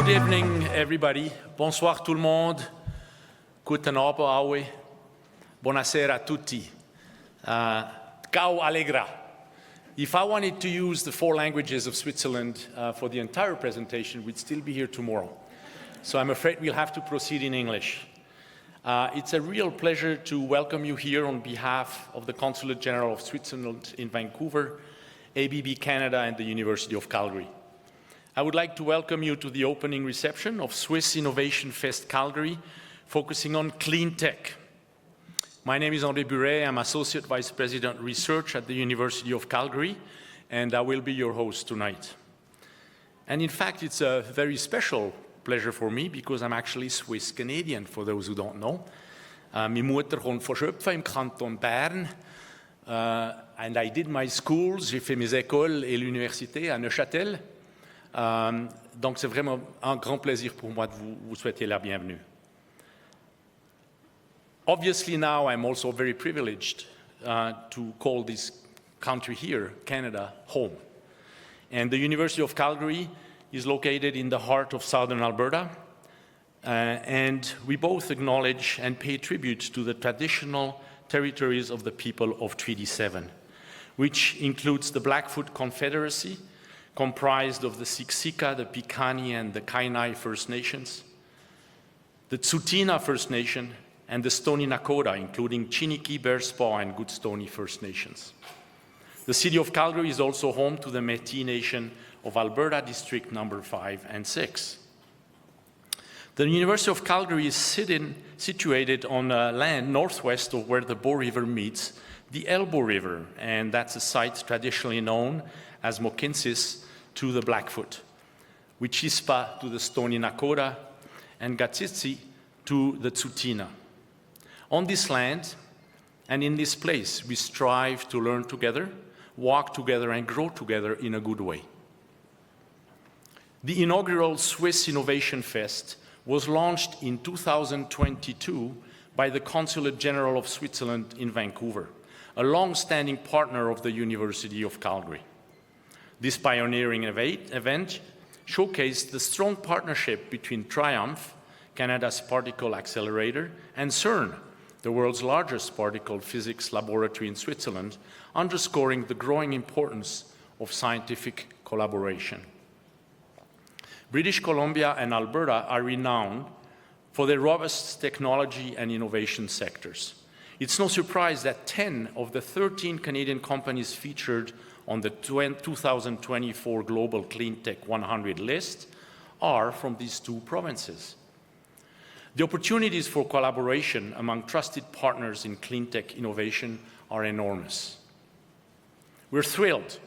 Good evening, everybody. Bonsoir tout le monde. Guten Abend alle. Buonasera a tutti. Ciao allegra. If I wanted to use the 4 languages of Switzerland for the entire presentation, we'd still be here tomorrow. So I'm afraid we'll have to proceed in English. It's a real pleasure to welcome you here on behalf of the Consulate General of Switzerland in Vancouver, ABB Canada, and the University of Calgary. I would like to welcome you to the opening reception of Swiss Innovation Fest Calgary, focusing on clean tech. My name is André Buret. I'm Associate Vice President Research at the University of Calgary, and I will be your host tonight. And in fact, it's a very special pleasure for me because I'm actually Swiss-Canadian, for those who don't know. Meine Mutter kommt von Schöpfen im Kanton Bern, and I did my schools, j'ai fait mes écoles et l'université à Neuchâtel. Donc c'est vraiment un grand plaisir pour moi de vous souhaiter la bienvenue. Obviously now I'm also very privileged to call this country here, Canada, home. And the University of Calgary is located in the heart of southern Alberta, and we both acknowledge and pay tribute to the traditional territories of the people of Treaty 7, which includes the Blackfoot Confederacy, comprised of the Siksika, the Piikani, and the Kainai First Nations, the Tsuut'ina First Nation, and the Stoney Nakoda, including Chiniki, Bearspaw, and Goodstoney First Nations. The city of Calgary is also home to the Métis Nation of Alberta, District number 5 and 6. The University of Calgary is situated on land northwest of where the Bow River meets the Elbow River, and that's a site traditionally known as Mohkinstsis to the Blackfoot, Wichispa to the Stoney Nakoda, and Gatsitsi to the Tsuut'ina. On this land and in this place, we strive to learn together, walk together, and grow together in a good way. The inaugural Swiss Innovation Fest was launched in 2022 by the Consulate General of Switzerland in Vancouver, a long-standing partner of the University of Calgary. This pioneering event showcased the strong partnership between TRIUMPH, Canada's particle accelerator, and CERN, the world's largest particle physics laboratory in Switzerland, underscoring the growing importance of scientific collaboration. British Columbia and Alberta are renowned for their robust technology and innovation sectors. It's no surprise that 10 of the 13 Canadian companies featured on the 2024 Global Cleantech 100 list are from these 2 provinces. The opportunities for collaboration among trusted partners in cleantech innovation are enormous. We're thrilled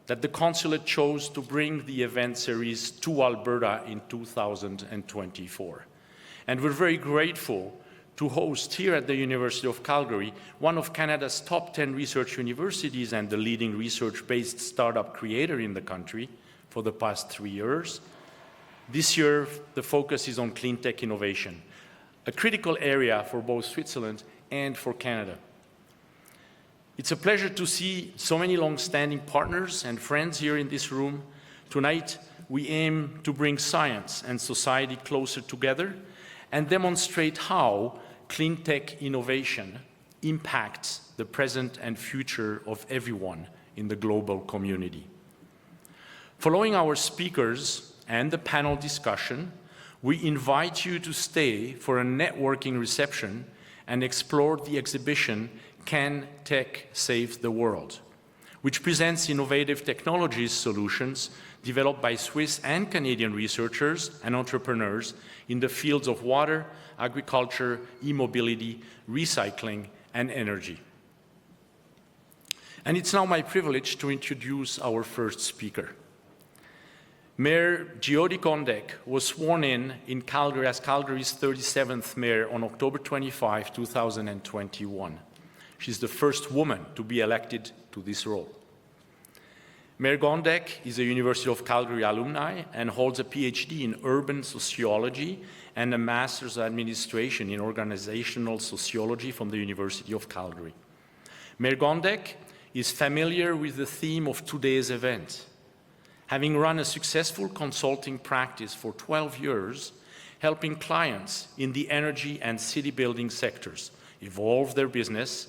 that the Consulate chose to bring the event series to Alberta in 2024. And we're very grateful to host here at the University of Calgary, one of Canada's top 10 research universities and the leading research-based startup creator in the country for the past 3 years. This year, the focus is on clean tech innovation, a critical area for both Switzerland and for Canada. It's a pleasure to see so many long-standing partners and friends here in this room. Tonight, we aim to bring science and society closer together and demonstrate how clean tech innovation impacts the present and future of everyone in the global community. Following our speakers and the panel discussion, we invite you to stay for a networking reception and explore the exhibition Can Tech Save the World, which presents innovative technologies solutions developed by Swiss and Canadian researchers and entrepreneurs in the fields of water, agriculture, e-mobility, recycling, and energy. And it's now my privilege to introduce our first speaker. Mayor Jyoti Gondek was sworn in Calgary as Calgary's 37th mayor on October 25, 2021. She's the first woman to be elected to this role. Mayor Gondek is a University of Calgary alumni and holds a PhD in urban sociology and a Master's of Administration in organizational sociology from the University of Calgary. Mayor Gondek is familiar with the theme of today's event, having run a successful consulting practice for 12 years, helping clients in the energy and city building sectors evolve their business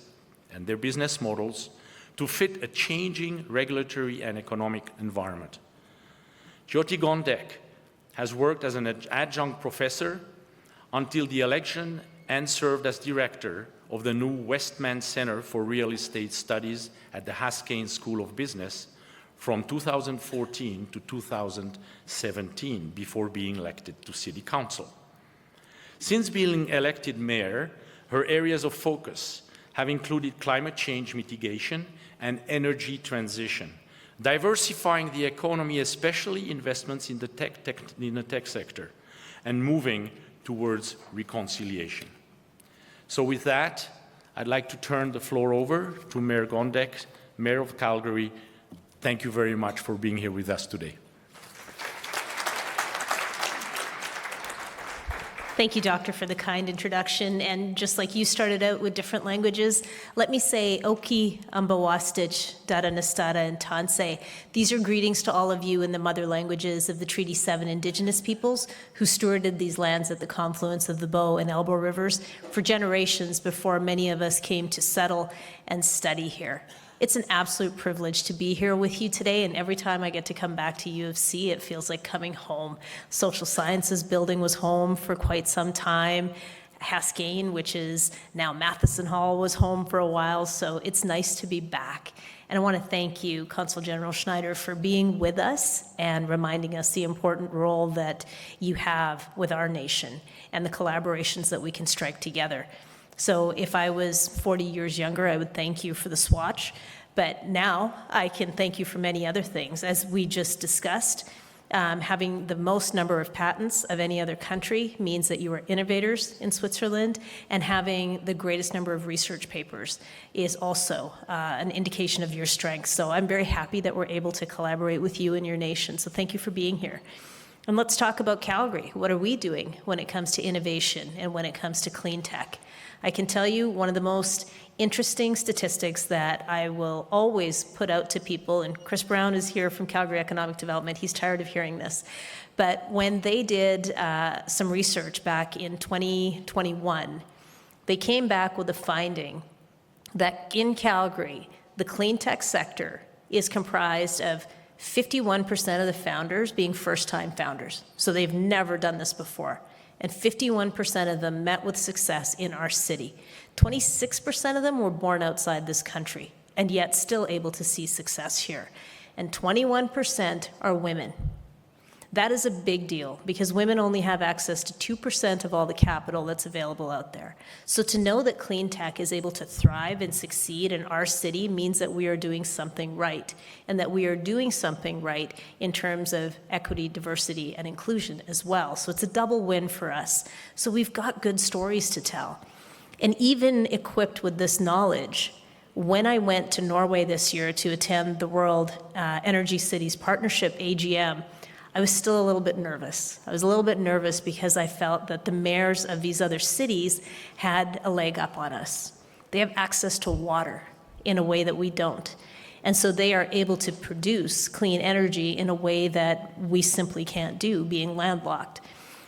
and their business models to fit a changing regulatory and economic environment. Jyoti Gondek has worked as an adjunct professor until the election and served as director of the new Westman Center for Real Estate Studies at the Haskayne School of Business from 2014 to 2017 before being elected to City Council. Since being elected mayor, her areas of focus have included climate change mitigation and energy transition, diversifying the economy, especially investments in the tech sector, and moving towards reconciliation. So with that, I'd like to turn the floor over to Mayor Gondek, Mayor of Calgary. Thank you very much for being here with us today. Thank you, Doctor, for the kind introduction. And just like you started out with different languages, let me say Oki Ambawastich, Dadanastada, and Tansei. These are greetings to all of you in the mother languages of the Treaty 7 Indigenous peoples who stewarded these lands at the confluence of the Bow and Elbow Rivers for generations before many of us came to settle and study here. It's an absolute privilege to be here with you today, and every time I get to come back to U of C, it feels like coming home. Social Sciences building was home for quite some time. Haskayne, which is now Matheson Hall, was home for a while, so it's nice to be back. And I want to thank you, Consul General Schneider, for being with us and reminding us the important role that you have with our nation and the collaborations that we can strike together. So if I was 40 years younger, I would thank you for the swatch. But now I can thank you for many other things. As we just discussed, having the most number of patents of any other country means that you are innovators in Switzerland, and having the greatest number of research papers is also an indication of your strength. So I'm very happy that we're able to collaborate with you and your nation. So thank you for being here. And let's talk about Calgary. What are we doing when it comes to innovation and when it comes to clean tech? I can tell you one of the most interesting statistics that I will always put out to people, and Chris Brown is here from Calgary Economic Development, he's tired of hearing this, but when they did some research back in 2021, they came back with a finding that in Calgary, the clean tech sector is comprised of 51% of the founders being first-time founders. So they've never done this before. And 51% of them met with success in our city. 26% of them were born outside this country, and yet still able to see success here. And 21% are women. That is a big deal, because women only have access to 2% of all the capital that's available out there. So to know that clean tech is able to thrive and succeed in our city means that we are doing something right, and that we are doing something right in terms of equity, diversity, and inclusion as well. So it's a double win for us. So we've got good stories to tell. And even equipped with this knowledge, when I went to Norway this year to attend the World Energy Cities Partnership AGM, I was still a little bit nervous. I was a little bit nervous because I felt that the mayors of these other cities had a leg up on us. They have access to water in a way that we don't. And so they are able to produce clean energy in a way that we simply can't do, being landlocked.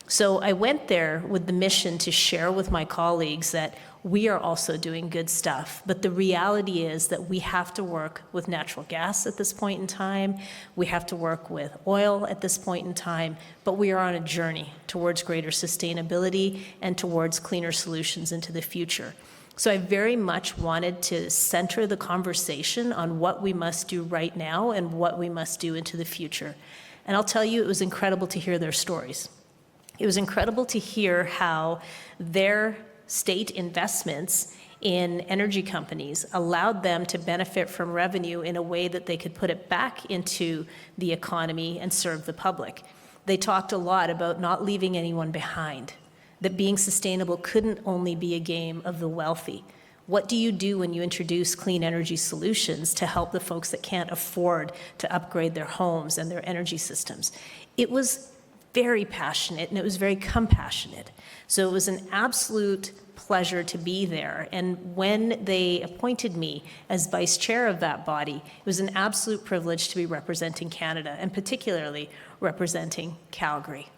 So I went there with the mission to share with my colleagues that we are also doing good stuff. But the reality is that we have to work with natural gas at this point in time. We have to work with oil at this point in time. But we are on a journey towards greater sustainability and towards cleaner solutions into the future. So I very much wanted to center the conversation on what we must do right now and what we must do into the future. And I'll tell you, it was incredible to hear their stories. It was incredible to hear how their state investments in energy companies allowed them to benefit from revenue in a way that they could put it back into the economy and serve the public. They talked a lot about not leaving anyone behind, that being sustainable couldn't only be a game of the wealthy. What do you do when you introduce clean energy solutions to help the folks that can't afford to upgrade their homes and their energy systems? It was very passionate, and it was very compassionate. So it was an absolute pleasure to be there. And when they appointed me as vice chair of that body, it was an absolute privilege to be representing Canada, and particularly representing Calgary.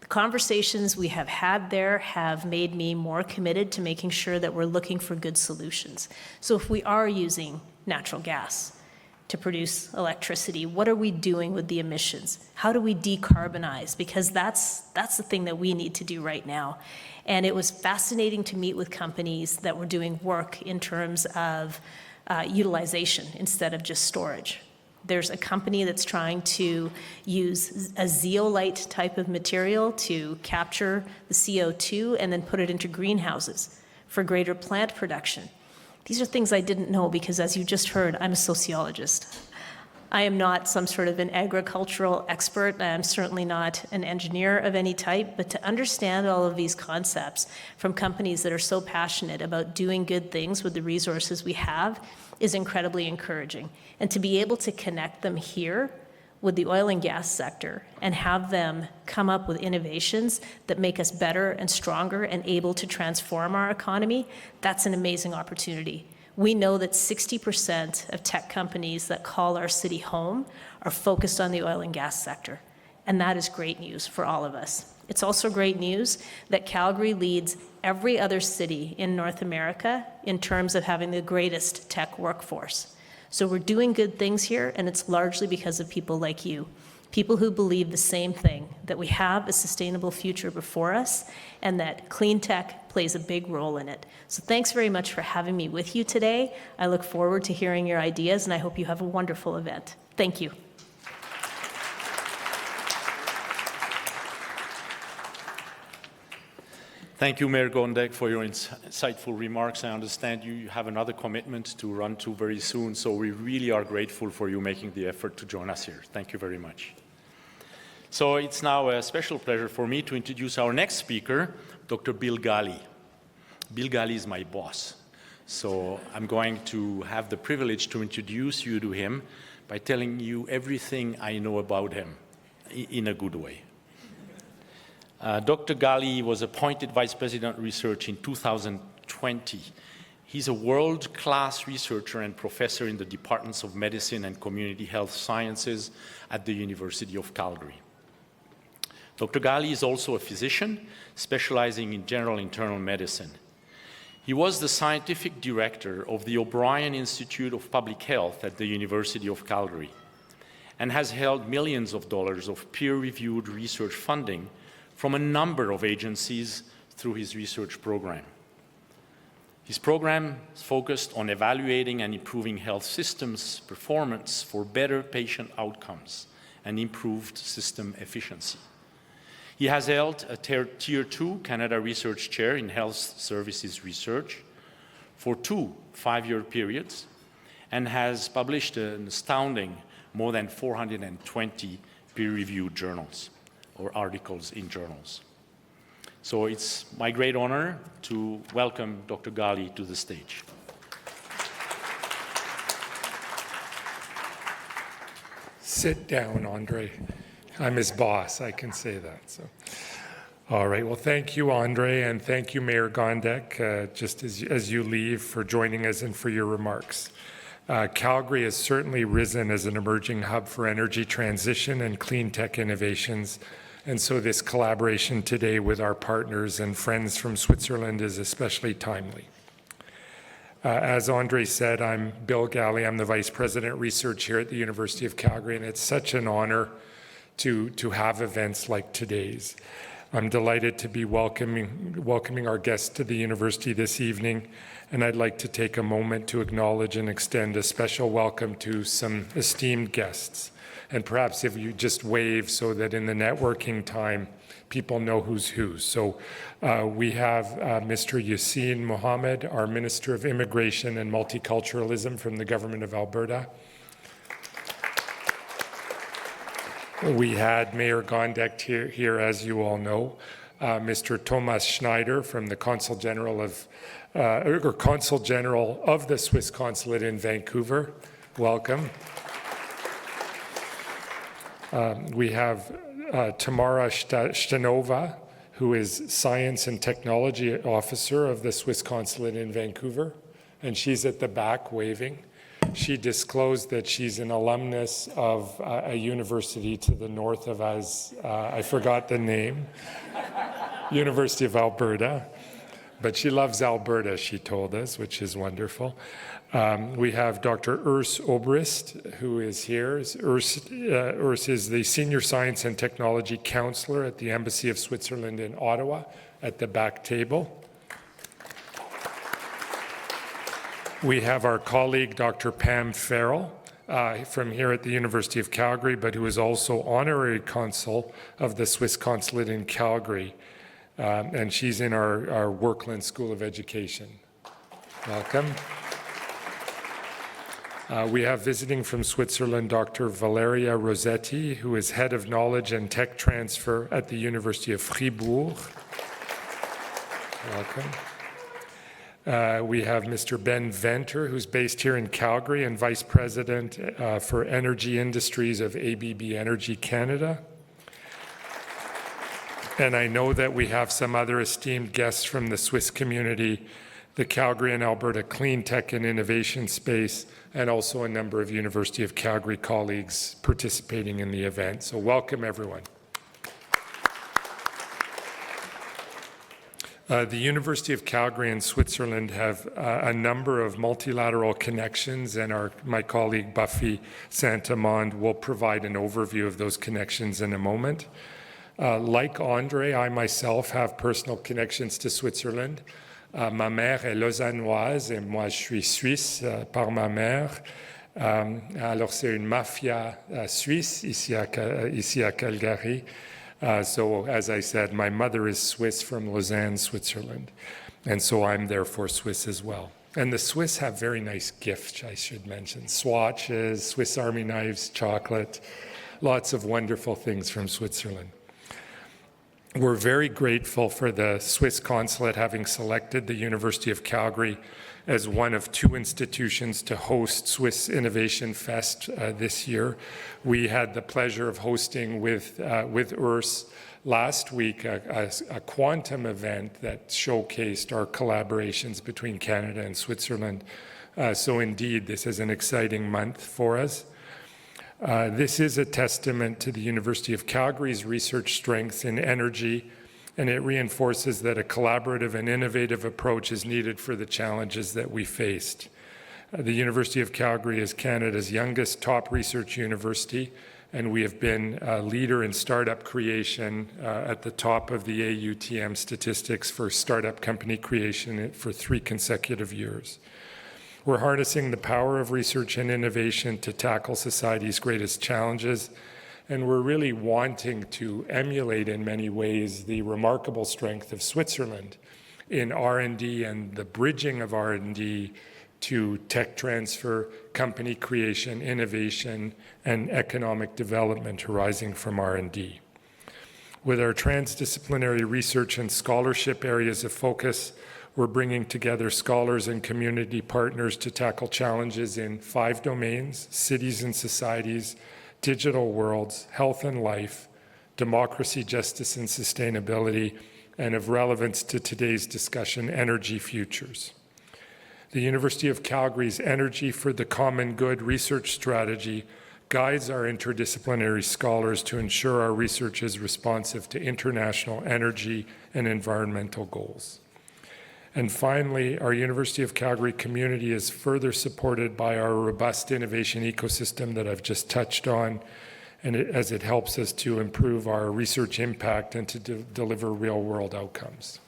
The conversations we have had there have made me more committed to making sure that we're looking for good solutions. So if we are using natural gas to produce electricity, what are we doing with the emissions? How do we decarbonize? Because that's the thing that we need to do right now. And it was fascinating to meet with companies that were doing work in terms of utilization instead of just storage. There's a company that's trying to use a zeolite type of material to capture the CO2 and then put it into greenhouses for greater plant production. These are things I didn't know because, as you just heard, I'm a sociologist. I am not some sort of an agricultural expert. I'm certainly not an engineer of any type, but to understand all of these concepts from companies that are so passionate about doing good things with the resources we have is incredibly encouraging. And to be able to connect them here with the oil and gas sector and have them come up with innovations that make us better and stronger and able to transform our economy, that's an amazing opportunity. We know that 60% of tech companies that call our city home are focused on the oil and gas sector, and that is great news for all of us. It's also great news that Calgary leads every other city in North America in terms of having the greatest tech workforce. So we're doing good things here, and it's largely because of people like you, people who believe the same thing, that we have a sustainable future before us, and that clean tech plays a big role in it. So thanks very much for having me with you today. I look forward to hearing your ideas, and I hope you have a wonderful event. Thank you. Thank you, Mayor Gondek, for your insightful remarks. I understand you have another commitment to run to very soon, so we really are grateful for you making the effort to join us here. Thank you very much. So it's now a special pleasure for me to introduce our next speaker, Dr. Bill Gali. Bill Gali is my boss, so I'm going to have the privilege to introduce you to him by telling you everything I know about him in a good way. Dr. Gali was appointed Vice President Research in 2020. He's a world-class researcher and professor in the Departments of Medicine and Community Health Sciences at the University of Calgary. Dr. Gali is also a physician specializing in general internal medicine. He was the scientific director of the O'Brien Institute of Public Health at the University of Calgary and has held millions of dollars of peer-reviewed research funding from a number of agencies through his research program. His program is focused on evaluating and improving health systems performance for better patient outcomes and improved system efficiency. He has held a Tier 2 Canada Research Chair in Health Services Research for 2 5-year periods and has published an astounding more than 420 peer-reviewed journals or articles in journals. So it's my great honor to welcome Dr. Gali to the stage. Sit down, Andre. I'm his boss, I can say that. So, all right, well, thank you, Andre, and thank you, Mayor Gondek, just as you leave, for joining us and for your remarks. Calgary has certainly risen as an emerging hub for energy transition and clean tech innovations. And so this collaboration today with our partners and friends from Switzerland is especially timely. As Andre said, I'm Bill Gali. I'm the Vice President Research here at the University of Calgary, and it's such an honor to have events like today's. I'm delighted to be welcoming our guests to the university this evening, and I'd like to take a moment to acknowledge and extend a special welcome to some esteemed guests. And perhaps if you just wave so that in the networking time, people know who's who. So we have Mr. Yassine Mohammed, our Minister of Immigration and Multiculturalism from the Government of Alberta. We had Mayor Gondek here, as you all know, Mr. Thomas Schneider from the Consul General of the Swiss Consulate in Vancouver. Welcome. We have Tamara Shtanova, who is Science and Technology Officer of the Swiss Consulate in Vancouver, and she's at the back waving. She disclosed that she's an alumnus of a university to the north of us. I forgot the name. University of Alberta. But she loves Alberta, she told us, which is wonderful. We have Dr. Urs Obrist, who is here. Urs is the Senior Science and Technology Counselor at the Embassy of Switzerland in Ottawa at the back table. We have our colleague, Dr. Pam Farrell, from here at the University of Calgary, but who is also Honorary Consul of the Swiss Consulate in Calgary. And she's in our Workland School of Education. Welcome. We have visiting from Switzerland, Dr. Valeria Rossetti, who is Head of Knowledge and Tech Transfer at the University of Fribourg. Welcome. We have Mr. Ben Venter, who's based here in Calgary and Vice President for Energy Industries of ABB Energy Canada. And I know that we have some other esteemed guests from the Swiss community, the Calgary and Alberta Cleantech and Innovation Space, and also a number of University of Calgary colleagues participating in the event. So welcome, everyone. The University of Calgary and Switzerland have a number of multilateral connections, and my colleague Buffy Saint-Amand will provide an overview of those connections in a moment. Like Andre, I myself have personal connections to Switzerland. Ma mère est lausannoise et moi je suis suisse par ma mère. Alors c'est une mafia suisse ici à Calgary. So as I said, my mother is Swiss from Lausanne, Switzerland. And so I'm therefore Swiss as well. And the Swiss have very nice gifts, I should mention. Swatches, Swiss Army knives, chocolate, lots of wonderful things from Switzerland. We're very grateful for the Swiss Consulate having selected the University of Calgary as one of two institutions to host Swiss Innovation Fest this year. We had the pleasure of hosting with Urs last week a quantum event that showcased our collaborations between Canada and Switzerland. So indeed, this is an exciting month for us. This is a testament to the University of Calgary's research strengths in energy, and it reinforces that a collaborative and innovative approach is needed for the challenges that we faced. The University of Calgary is Canada's youngest top research university, and we have been a leader in startup creation at the top of the AUTM statistics for startup company creation for 3 consecutive years. We're harnessing the power of research and innovation to tackle society's greatest challenges, and we're really wanting to emulate in many ways the remarkable strength of Switzerland in R&D and the bridging of R&D to tech transfer, company creation, innovation, and economic development arising from R&D. With our transdisciplinary research and scholarship areas of focus, we're bringing together scholars and community partners to tackle challenges in 5 domains: cities and societies, digital worlds, health and life, democracy, justice, and sustainability, and of relevance to today's discussion, energy futures. The University of Calgary's Energy for the Common Good research strategy guides our interdisciplinary scholars to ensure our research is responsive to international energy and environmental goals. And finally, our University of Calgary community is further supported by our robust innovation ecosystem that I've just touched on, and as it helps us to improve our research impact and to deliver real-world outcomes.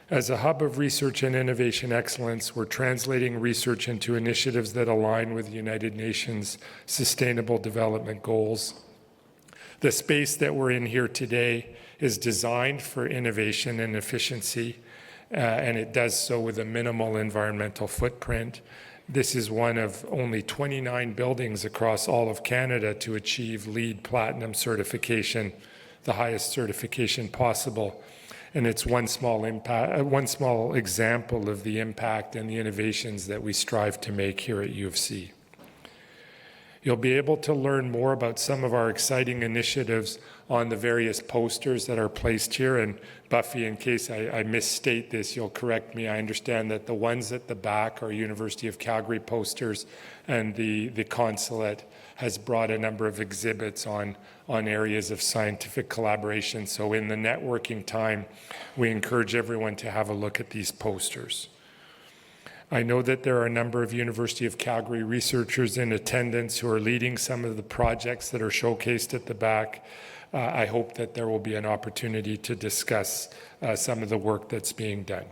As a hub of research and innovation excellence, we're translating research into initiatives that align with the United Nations Sustainable Development Goals. The space that we're in here today is designed for innovation and efficiency, and it does so with a minimal environmental footprint. This is one of only 29 buildings across all of Canada to achieve LEED Platinum certification, the highest certification possible. And it's one small example of the impact and the innovations that we strive to make here at U of C. You'll be able to learn more about some of our exciting initiatives on the various posters that are placed here. And Buffy, in case I misstate this, you'll correct me. I understand that the ones at the back are University of Calgary posters, and the Consulate has brought a number of exhibits on areas of scientific collaboration. So in the networking time, we encourage everyone to have a look at these posters. I know that there are a number of University of Calgary researchers in attendance who are leading some of the projects that are showcased at the back. I hope that there will be an opportunity to discuss some of the work that's being done.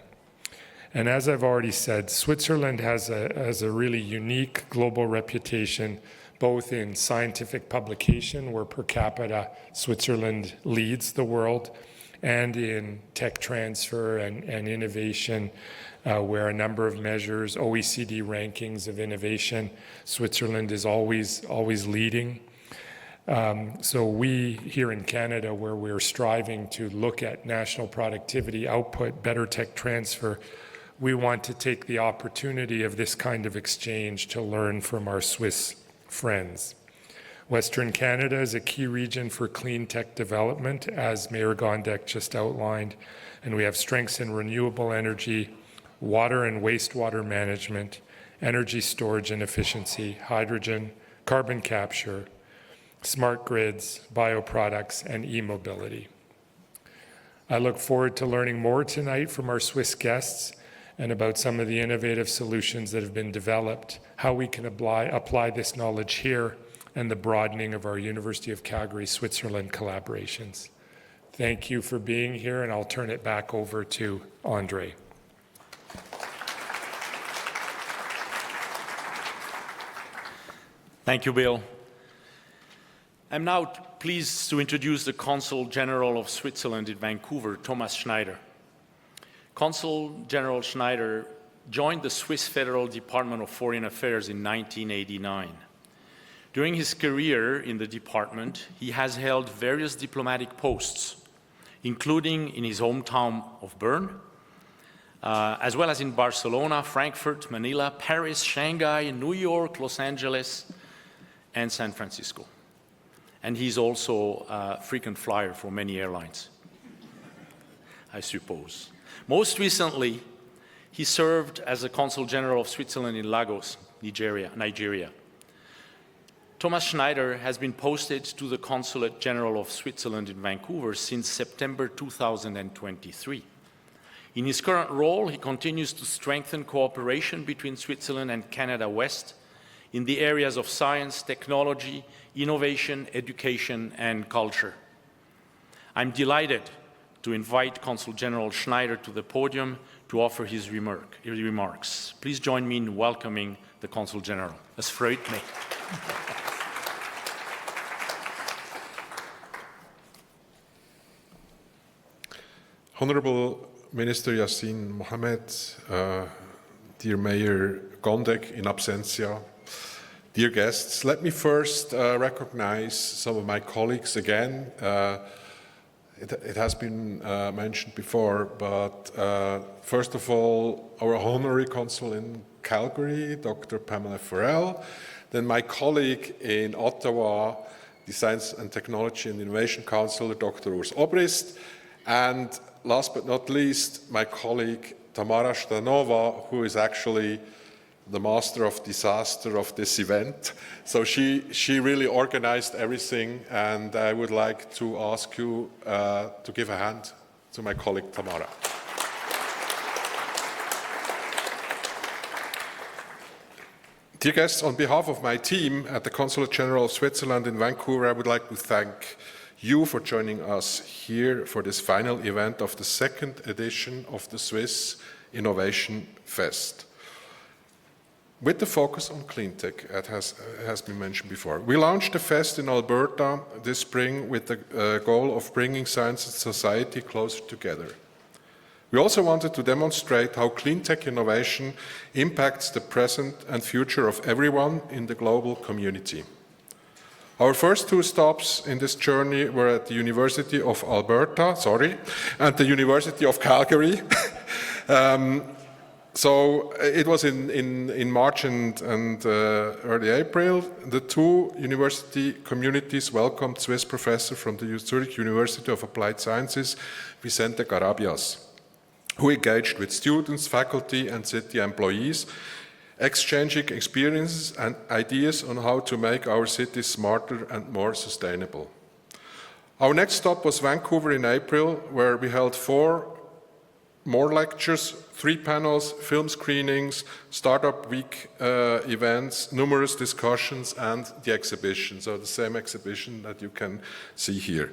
And as I've already said, Switzerland has a really unique global reputation, both in scientific publication, where per capita Switzerland leads the world, and in tech transfer and innovation, where a number of measures, OECD rankings of innovation, Switzerland is always leading. So we here in Canada, where we're striving to look at national productivity, output, better tech transfer, we want to take the opportunity of this kind of exchange to learn from our Swiss friends. Western Canada is a key region for clean tech development, as Mayor Gondek just outlined, and we have strengths in renewable energy, water and wastewater management, energy storage and efficiency, hydrogen, carbon capture, smart grids, bioproducts, and e-mobility. I look forward to learning more tonight from our Swiss guests and about some of the innovative solutions that have been developed, how we can apply this knowledge here, and the broadening of our University of Calgary, Switzerland collaborations. Thank you for being here, and I'll turn it back over to Andre. Thank you, Bill. I'm now pleased to introduce the Consul General of Switzerland in Vancouver, Thomas Schneider. Consul General Schneider joined the Swiss Federal Department of Foreign Affairs in 1989. During his career in the department, he has held various diplomatic posts, including in his hometown of Bern, as well as in Barcelona, Frankfurt, Manila, Paris, Shanghai, New York, Los Angeles, and San Francisco. And he's also a frequent flyer for many airlines, I suppose. Most recently, he served as the Consul General of Switzerland in Lagos, Nigeria. Thomas Schneider has been posted to the Consulate General of Switzerland in Vancouver since September 2023. In his current role, he continues to strengthen cooperation between Switzerland and Canada West in the areas of science, technology, innovation, education, and culture. I'm delighted to invite Consul General Schneider to the podium to offer his remarks. Please join me in welcoming the Consul General. Es freut mich. Honorable Minister Yassin Mohammed, dear Mayor Gondek in absentia, dear guests, let me first recognize some of my colleagues again. It has been mentioned before, but first of all, our honorary consul in Calgary, Dr. Pamela Farrell, then my colleague in Ottawa, the Science and Technology and Innovation Councillor, Dr. Urs Obrist, and last but not least, my colleague Tamara Shtanova, who is actually the master of disaster of this event. So she really organized everything, and I would like to ask you to give a hand to my colleague Tamara. Dear guests, on behalf of my team at the Consulate General of Switzerland in Vancouver, I would like to thank you for joining us here for this final event of the second edition of the Swiss Innovation Fest, with the focus on cleantech, as has been mentioned before. We launched the fest in Alberta this spring with the goal of bringing science and society closer together. We also wanted to demonstrate how cleantech innovation impacts the present and future of everyone in the global community. Our first two stops in this journey were at the University of Alberta, and the University of Calgary. So it was in March and early April. The two university communities welcomed Swiss professor from the Zurich University of Applied Sciences, Vicente Garabias, who engaged with students, faculty, and city employees, exchanging experiences and ideas on how to make our cities smarter and more sustainable. Our next stop was Vancouver in April, where we held 4 more lectures, 3 panels, film screenings, Startup Week events, numerous discussions, and the exhibition, so the same exhibition that you can see here.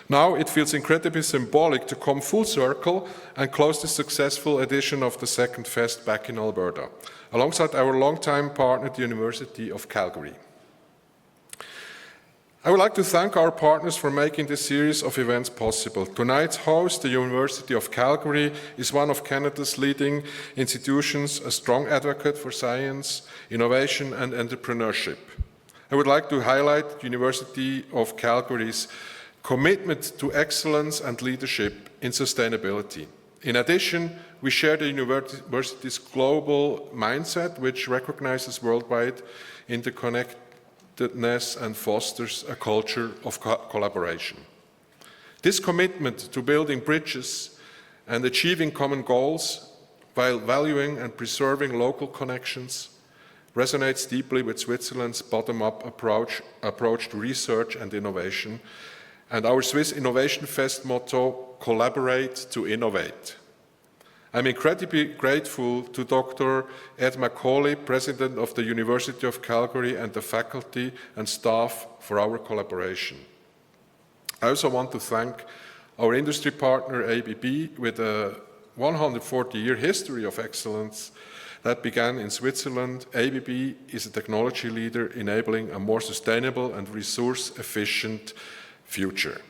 Now it feels incredibly symbolic to come full circle and close the successful edition of the second fest back in Alberta, alongside our longtime partner, the University of Calgary. I would like to thank our partners for making this series of events possible. Tonight's host, the University of Calgary, is one of Canada's leading institutions, a strong advocate for science, innovation, and entrepreneurship. I would like to highlight the University of Calgary's commitment to excellence and leadership in sustainability. In addition, we share the university's global mindset, which recognizes worldwide interconnectedness and fosters a culture of collaboration. This commitment to building bridges and achieving common goals while valuing and preserving local connections resonates deeply with Switzerland's bottom-up approach to research and innovation, and our Swiss Innovation Fest motto, collaborate to innovate. I'm incredibly grateful to Dr. Ed Macaulay, President of the University of Calgary, and the faculty and staff for our collaboration. I also want to thank our industry partner ABB with a 140-year history of excellence that began in Switzerland. ABB is a technology leader enabling a more sustainable and resource-efficient future.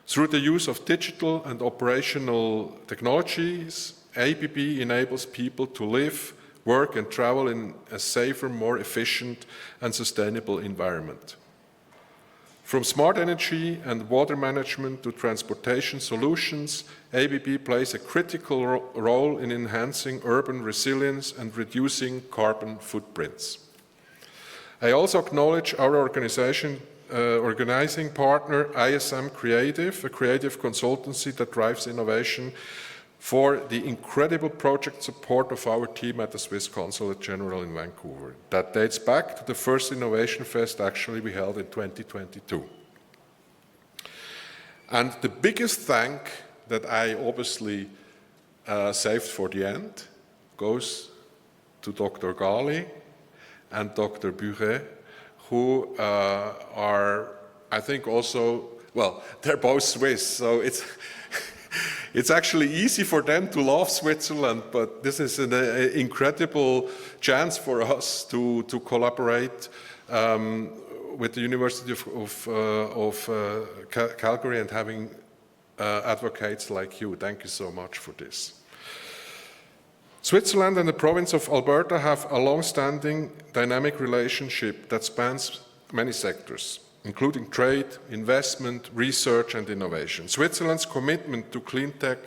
Through the use of digital and operational technologies, ABB enables people to live, work, and travel in a safer, more efficient, and sustainable environment. From smart energy and water management to transportation solutions, ABB plays a critical role in enhancing urban resilience and reducing carbon footprints. I also acknowledge our organizing partner, ISM Creative, a creative consultancy that drives innovation, for the incredible project support of our team at the Swiss Consulate General in Vancouver. That dates back to the first Innovation Fest actually we held in 2022. And the biggest thank that I obviously saved for the end goes to Dr. Gali and Dr. Buret, who are, I think also, well, they're both Swiss, so it's actually easy for them to love Switzerland, but this is an incredible chance for us to collaborate with the University of Calgary and having advocates like you. Thank you so much for this. Switzerland and the province of Alberta have a long-standing dynamic relationship that spans many sectors, including trade, investment, research, and innovation. Switzerland's commitment to cleantech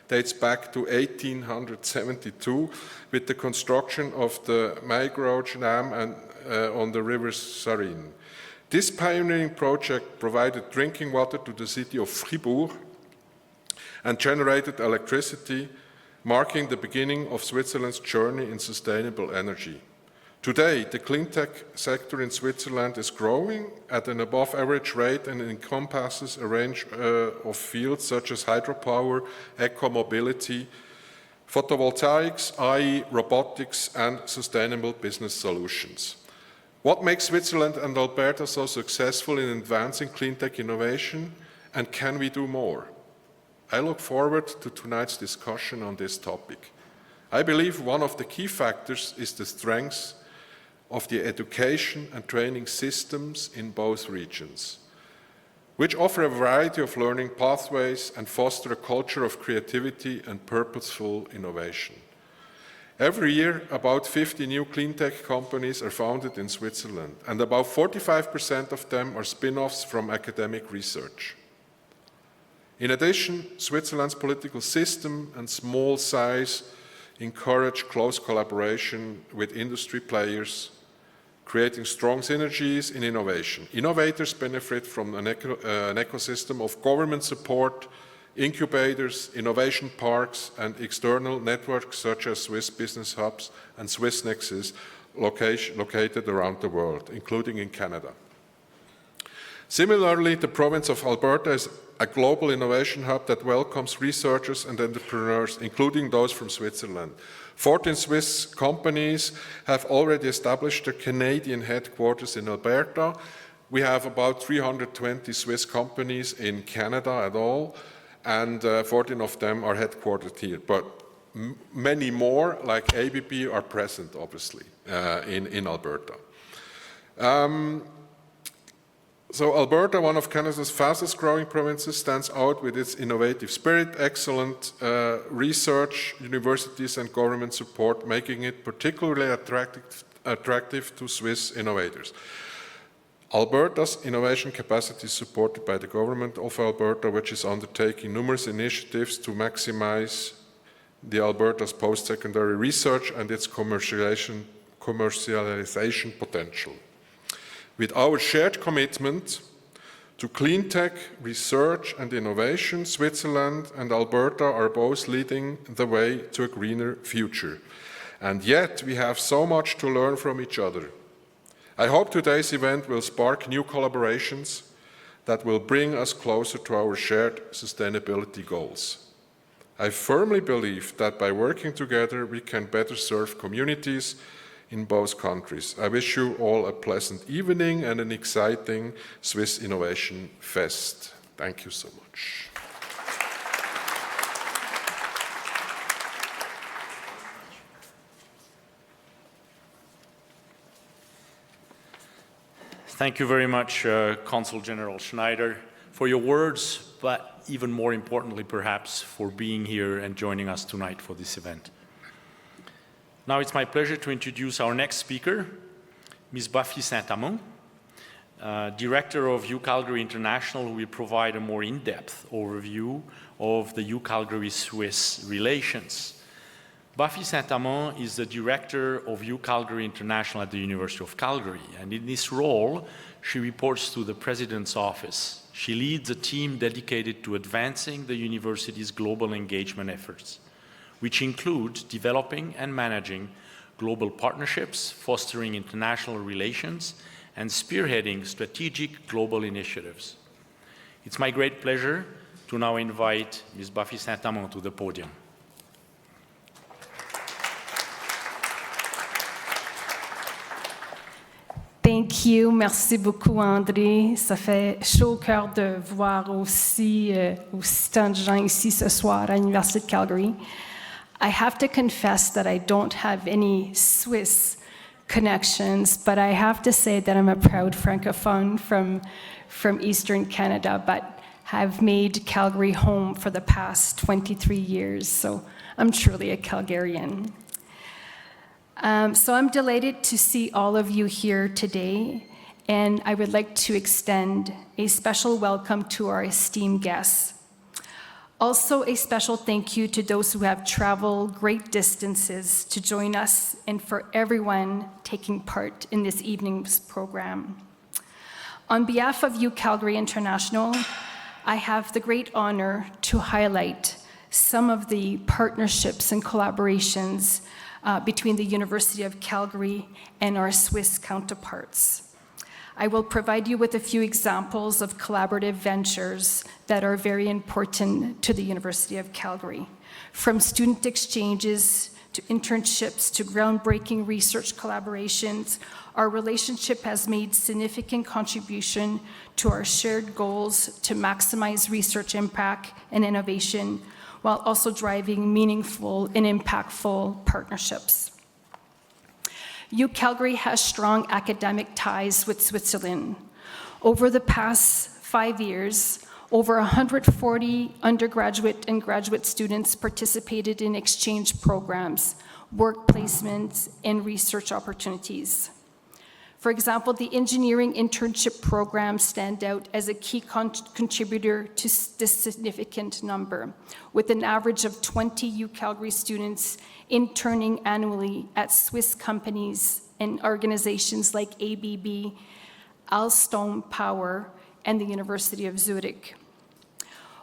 dates back to 1872 with the construction of the Maigroch Dam on the river Sarine. This pioneering project provided drinking water to the city of Fribourg and generated electricity, marking the beginning of Switzerland's journey in sustainable energy. Today, the cleantech sector in Switzerland is growing at an above-average rate and encompasses a range of fields such as hydropower, eco-mobility, photovoltaics, i.e. robotics, and sustainable business solutions. What makes Switzerland and Alberta so successful in advancing cleantech innovation, and can we do more? I look forward to tonight's discussion on this topic. I believe one of the key factors is the strength of the education and training systems in both regions, which offer a variety of learning pathways and foster a culture of creativity and purposeful innovation. Every year, about 50 new cleantech companies are founded in Switzerland, and about 45% of them are spin-offs from academic research. In addition, Switzerland's political system and small size encourage close collaboration with industry players, creating strong synergies in innovation. Innovators benefit from an ecosystem of government support, incubators, innovation parks, and external networks such as Swiss Business Hubs and Swiss Nexus located around the world, including in Canada. Similarly, the province of Alberta is a global innovation hub that welcomes researchers and entrepreneurs, including those from Switzerland. 14 Swiss companies have already established their Canadian headquarters in Alberta. We have about 320 Swiss companies in Canada at all, and 14 of them are headquartered here. But many more, like ABB, are present, obviously, in Alberta. So Alberta, one of Canada's fastest growing provinces, stands out with its innovative spirit, excellent research, universities and government support, making it particularly attractive to Swiss innovators. Alberta's innovation capacity is supported by the government of Alberta, which is undertaking numerous initiatives to maximize the Alberta's post-secondary research and its commercialization potential. With our shared commitment to clean tech, research and innovation, Switzerland and Alberta are both leading the way to a greener future. And yet we have so much to learn from each other. I hope today's event will spark new collaborations that will bring us closer to our shared sustainability goals. I firmly believe that by working together, we can better serve communities in both countries. I wish you all a pleasant evening and an exciting Swiss Innovation Fest. Thank you so much. Thank you very much, Consul General Schneider, for your words, but even more importantly, perhaps, for being here and joining us tonight for this event. Now it's my pleasure to introduce our next speaker, Ms. Buffy Saint-Amand, Director of UCalgary International, who will provide a more in-depth overview of the UCalgary-Swiss relations. Buffy Saint-Amand is the Director of UCalgary International at the University of Calgary, and in this role, she reports to the President's office. She leads a team dedicated to advancing the university's global engagement efforts, which include developing and managing global partnerships, fostering international relations, and spearheading strategic global initiatives. It's my great pleasure to now invite Ms. Buffy Saint-Amand to the podium. Thank you. Merci beaucoup, André. Ça fait chaud au cœur de voir aussi tant de gens ici ce soir à l'Université de Calgary. I have to confess that I don't have any Swiss connections, but I have to say that I'm a proud Francophone from Eastern Canada, but have made Calgary home for the past 23 years, so I'm truly a Calgarian. So I'm delighted to see all of you here today, and I would like to extend a special welcome to our esteemed guests. Also, a special thank you to those who have traveled great distances to join us and for everyone taking part in this evening's program. On behalf of UCalgary International, I have the great honor to highlight some of the partnerships and collaborations between the University of Calgary and our Swiss counterparts. I will provide you with a few examples of collaborative ventures that are very important to the University of Calgary, from student exchanges to internships to groundbreaking research collaborations. Our relationship has made significant contribution to our shared goals to maximize research impact and innovation, while also driving meaningful and impactful partnerships. UCalgary has strong academic ties with Switzerland. Over the past 5 years, over 140 undergraduate and graduate students participated in exchange programs, work placements, and research opportunities. For example, the engineering internship programs stand out as a key contributor to this significant number, with an average of 20 UCalgary students interning annually at Swiss companies and organizations like ABB, Alstom Power, and the University of Zurich.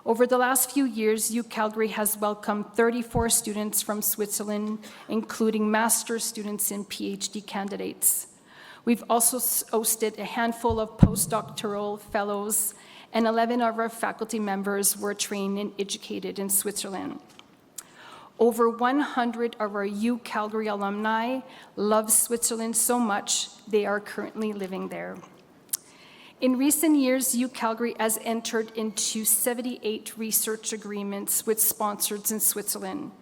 Over the last few years, UCalgary has welcomed 34 students from Switzerland, including master's students and PhD candidates. We've also hosted a handful of postdoctoral fellows, and 11 of our faculty members were trained and educated in Switzerland. Over 100 of our UCalgary alumni love Switzerland so much, they are currently living there. In recent years, UCalgary has entered into 78 research agreements with sponsors in Switzerland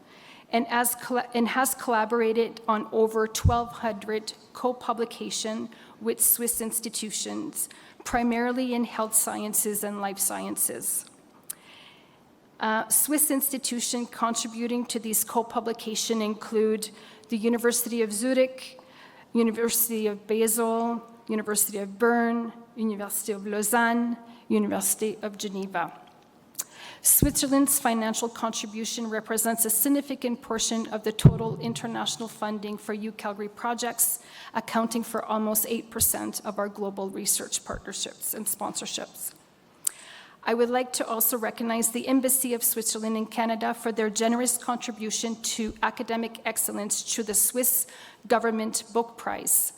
and has collaborated on over 1,200 co-publications with Swiss institutions, primarily in health sciences and life sciences. Swiss institutions contributing to these co-publications include the University of Zurich, University of Basel, University of Bern, University of Lausanne, University of Geneva. Switzerland's financial contribution represents a significant portion of the total international funding for UCalgary projects, accounting for almost 8% of our global research partnerships and sponsorships. I would like to also recognize the Embassy of Switzerland in Canada for their generous contribution to academic excellence through the Swiss Government Book Prize.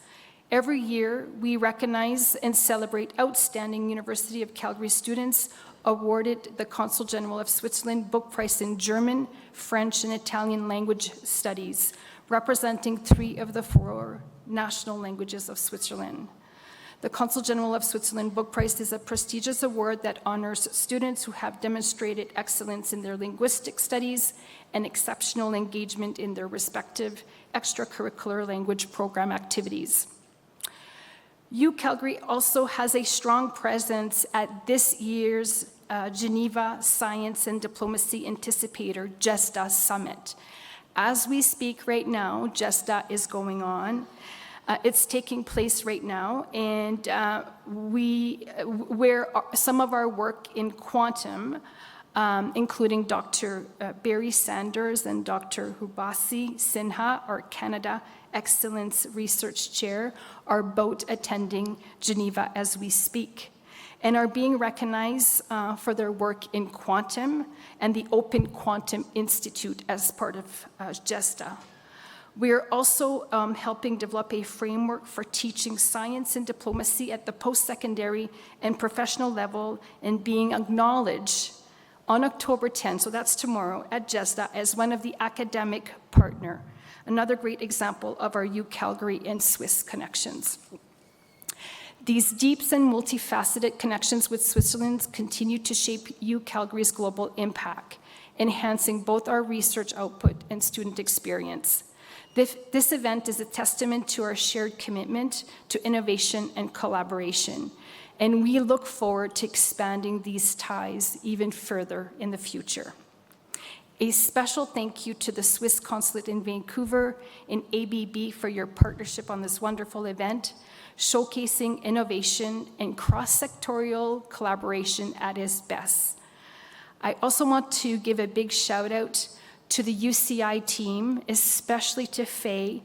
Every year, we recognize and celebrate outstanding University of Calgary students awarded the Consulate General of Switzerland Book Prize in German, French, and Italian language studies, representing 3 of the 4 national languages of Switzerland. The Consulate General of Switzerland Book Prize is a prestigious award that honors students who have demonstrated excellence in their linguistic studies and exceptional engagement in their respective extracurricular language program activities. UCalgary also has a strong presence at this year's Geneva Science and Diplomacy Anticipator, GESTA Summit. As we speak right now, GESTA is going on. It's taking place right now, and where some of our work in quantum, including Dr. Barry Sanders and Dr. Hubasi Sinha, our Canada Excellence Research Chair, are both attending Geneva as we speak and are being recognized for their work in quantum and the Open Quantum Institute as part of GESTA. We are also helping develop a framework for teaching science and diplomacy at the post-secondary and professional level and being acknowledged on October 10, so that's tomorrow, at GESTA as one of the academic partner. Another great example of our UCalgary and Swiss connections. These deep and multifaceted connections with Switzerland continue to shape UCalgary's global impact, enhancing both our research output and student experience. This event is a testament to our shared commitment to innovation and collaboration, and we look forward to expanding these ties even further in the future. A special thank you to the Swiss Consulate in Vancouver and ABB for your partnership on this wonderful event, showcasing innovation and cross-sectorial collaboration at its best. I also want to give a big shout out to the UCI team, especially to Faye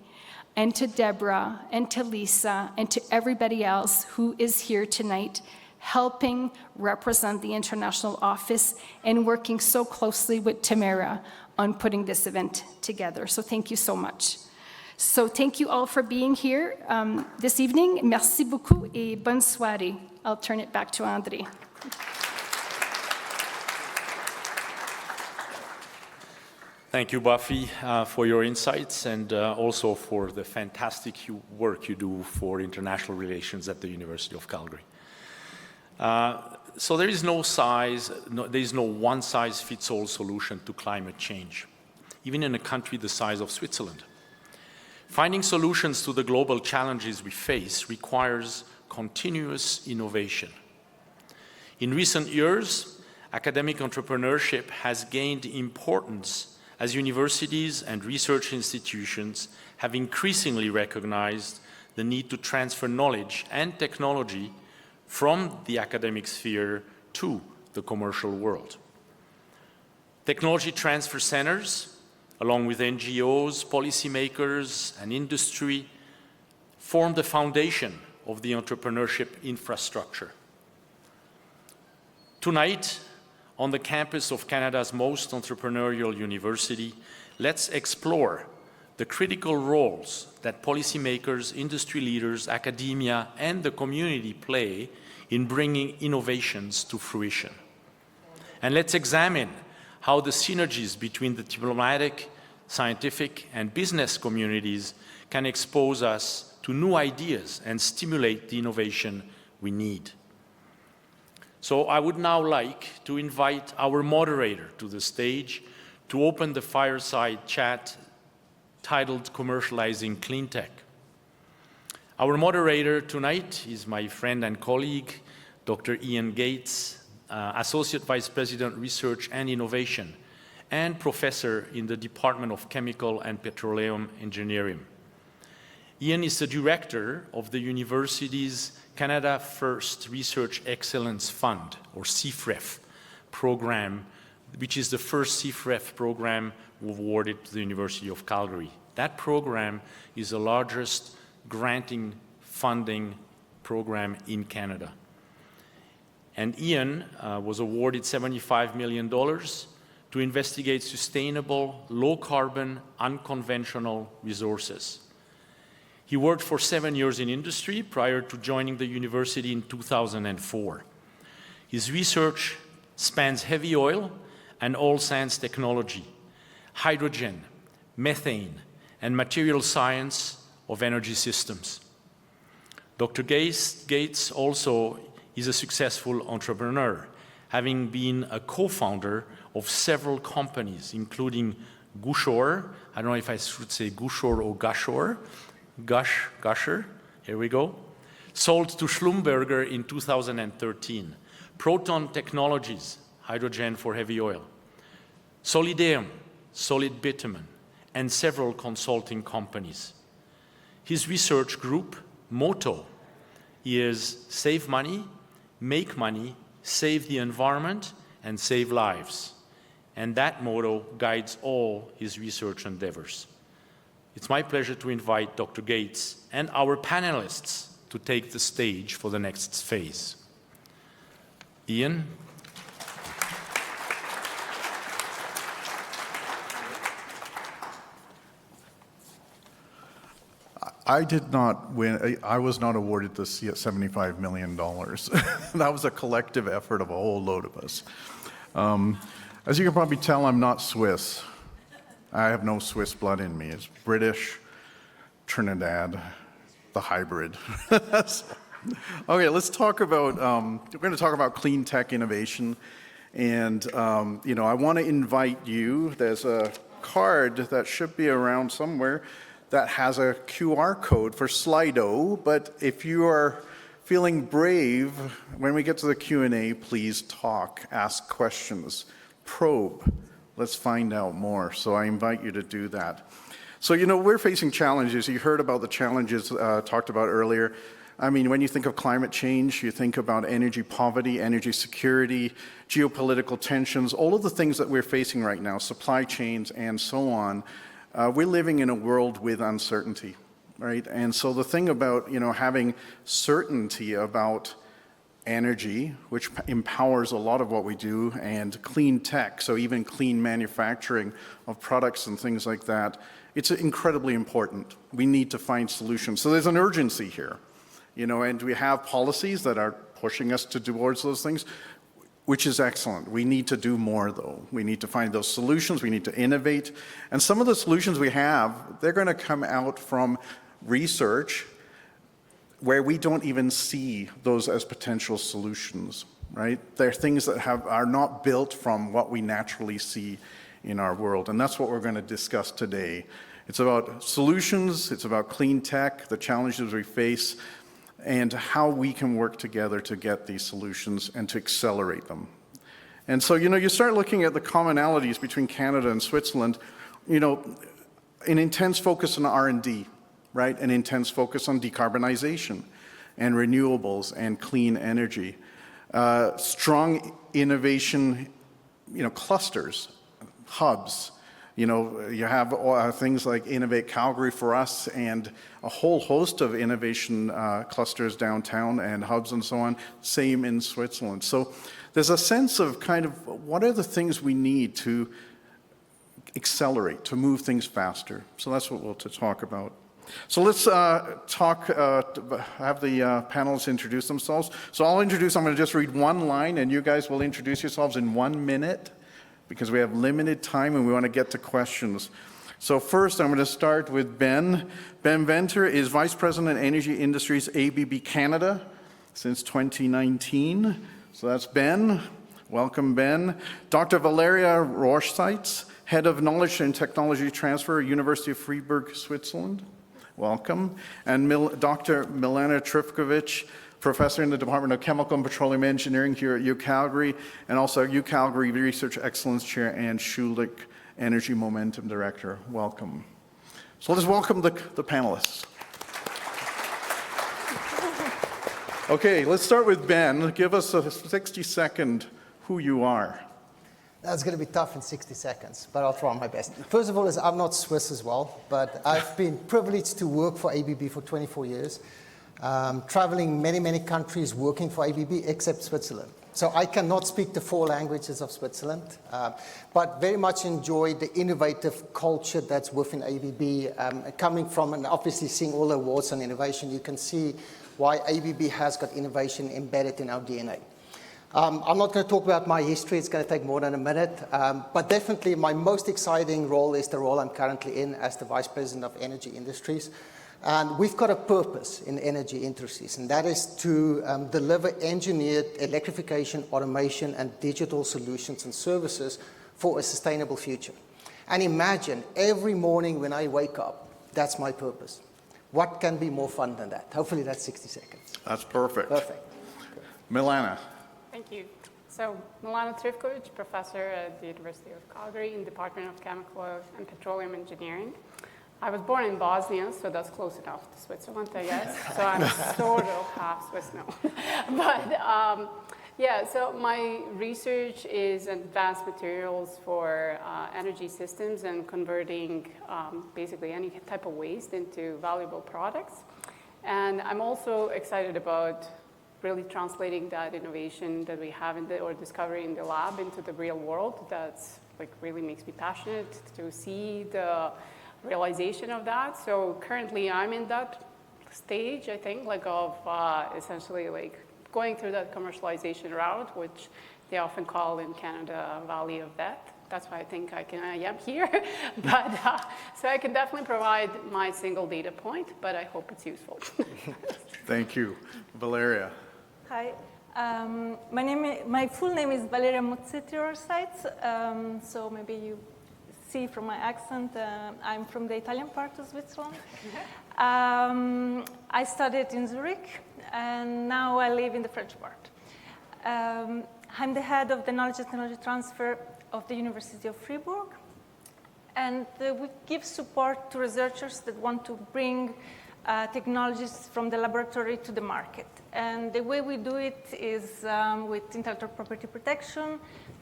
and to Deborah and to Lisa and to everybody else who is here tonight helping represent the international office and working so closely with Tamara on putting this event together. So thank you so much. So thank you all for being here this evening. Merci beaucoup et bonne soirée. I'll turn it back to André. Thank you, Buffy, for your insights and also for the fantastic work you do for international relations at the University of Calgary. So there is no one-size-fits-all solution to climate change, even in a country the size of Switzerland. Finding solutions to the global challenges we face requires continuous innovation. In recent years, academic entrepreneurship has gained importance as universities and research institutions have increasingly recognized the need to transfer knowledge and technology from the academic sphere to the commercial world. Technology transfer centers, along with NGOs, policymakers, and industry, form the foundation of the entrepreneurship infrastructure. Tonight, on the campus of Canada's most entrepreneurial university, let's explore the critical roles that policymakers, industry leaders, academia, and the community play in bringing innovations to fruition. And let's examine how the synergies between the diplomatic, scientific, and business communities can expose us to new ideas and stimulate the innovation we need. So I would now like to invite our moderator to the stage to open the fireside chat titled Commercializing Cleantech. Our moderator tonight is my friend and colleague, Dr. Ian Gates, Associate Vice President, Research and Innovation, and Professor in the Department of Chemical and Petroleum Engineering. Ian is the Director of the University's Canada First Research Excellence Fund, or CFREF, program, which is the first CFREF program awarded to the University of Calgary. That program is the largest granting funding program in Canada. And Ian was awarded $75 million to investigate sustainable, low-carbon, unconventional resources. He worked for 7 years in industry prior to joining the university in 2004. His research spans heavy oil and oil sands technology, hydrogen, methane, and material science of energy systems. Dr. Gates also is a successful entrepreneur, having been a co-founder of several companies, including Gushor, I don't know if I should say Gushor or Gushor, Gushor, here we go, sold to Schlumberger in 2013. Proton Technologies, hydrogen for heavy oil. Solideum, solid bitumen, and several consulting companies. His research group motto is save money, make money, save the environment, and save lives. And that motto guides all his research endeavors. It's my pleasure to invite Dr. Gates and our panelists to take the stage for the next phase. Ian? I did not win. I was not awarded the $75 million. That was a collective effort of a whole load of us. As you can probably tell, I'm not Swiss. I have no Swiss blood in me. It's British, Trinidad, the hybrid. Okay, let's talk about, we're going to talk about clean tech innovation. And, I want to invite you, there's a card that should be around somewhere that has a QR code for Slido, but if you are feeling brave, when we get to the Q&A, please talk, ask questions, probe. Let's find out more. So I invite you to do that. So, we're facing challenges. You heard about the challenges talked about earlier. I mean, when you think of climate change, you think about energy poverty, energy security, geopolitical tensions, all of the things that we're facing right now, supply chains and so on. We're living in a world with uncertainty, right? And so the thing about, having certainty about energy, which empowers a lot of what we do, and clean tech, so even clean manufacturing of products and things like that, it's incredibly important. We need to find solutions. So there's an urgency here, and we have policies that are pushing us towards those things, which is excellent. We need to do more, though. We need to find those solutions. We need to innovate. And some of the solutions we have, they're going to come out from research where we don't even see those as potential solutions, right? They're things that are not built from what we naturally see in our world. And that's what we're going to discuss today. It's about solutions. It's about clean tech, the challenges we face, and how we can work together to get these solutions and to accelerate them. And so, you start looking at the commonalities between Canada and Switzerland, an intense focus on R&D, right? An intense focus on decarbonization and renewables and clean energy. Strong innovation, clusters, hubs. You have things like Innovate Calgary for us and a whole host of innovation clusters downtown and hubs and so on, same in Switzerland. So there's a sense of kind of what are the things we need to accelerate, to move things faster. So that's what we'll talk about. So let's have the panelists introduce themselves. So I'm going to just read one line and you guys will introduce yourselves in 1 minute because we have limited time and we want to get to questions. So first I'm going to start with Ben. Ben Venter is Vice President Energy Industries ABB Canada since 2019. So that's Ben. Welcome, Ben. Dr. Valeria Rohrseitz, Head of Knowledge and Technology Transfer, University of Freiburg, Switzerland. Welcome. And Dr. Milena Trifkovic, Professor in the Department of Chemical and Petroleum Engineering here at UCalgary, and also UCalgary Research Excellence Chair and Schulich Energy Momentum Director. Welcome. So let's welcome the panelists. Okay, let's start with Ben. Give us a 60-second who you are. That's going to be tough in 60 seconds, but I'll try my best. First of all, I'm not Swiss as well, but I've been privileged to work for ABB for 24 years, traveling many countries working for ABB except Switzerland. So I cannot speak the 4 languages of Switzerland, but very much enjoy the innovative culture that's within ABB. Coming from and obviously seeing all the awards on innovation, you can see why ABB has got innovation embedded in our DNA. I'm not going to talk about my history, it's going to take more than a minute, but definitely my most exciting role is the role I'm currently in as the Vice President of Energy Industries. And we've got a purpose in energy industries, and that is to deliver engineered electrification, automation, and digital solutions and services for a sustainable future. And imagine every morning when I wake up, that's my purpose. What can be more fun than that? Hopefully that's 60 seconds. That's perfect. Perfect. Milena. Thank you. So, Milena Trifkovic, professor at the University of Calgary in the Department of Chemical and Petroleum Engineering. I was born in Bosnia, so that's close enough to Switzerland, I guess. So I'm sort of half Swiss now. But yeah, so my research is advanced materials for energy systems and converting basically any type of waste into valuable products. And I'm also excited about really translating that innovation that we have or discovery in the lab into the real world. That's like really makes me passionate to see the realization of that. So currently I'm in that stage, I think, like of essentially like going through that commercialization route, which they often call in Canada Valley of Death. That's why I think I am here. But so I can definitely provide my single data point, but I hope it's useful. Thank you. Valeria. Hi. My full name is Valeria Rohrseitz. So maybe you see from my accent, I'm from the Italian part of Switzerland. I studied in Zurich, and now I live in the French part. I'm the head of the Knowledge and Technology Transfer of the University of Freiburg, and we give support to researchers that want to bring technologies from the laboratory to the market. And the way we do it is with intellectual property protection,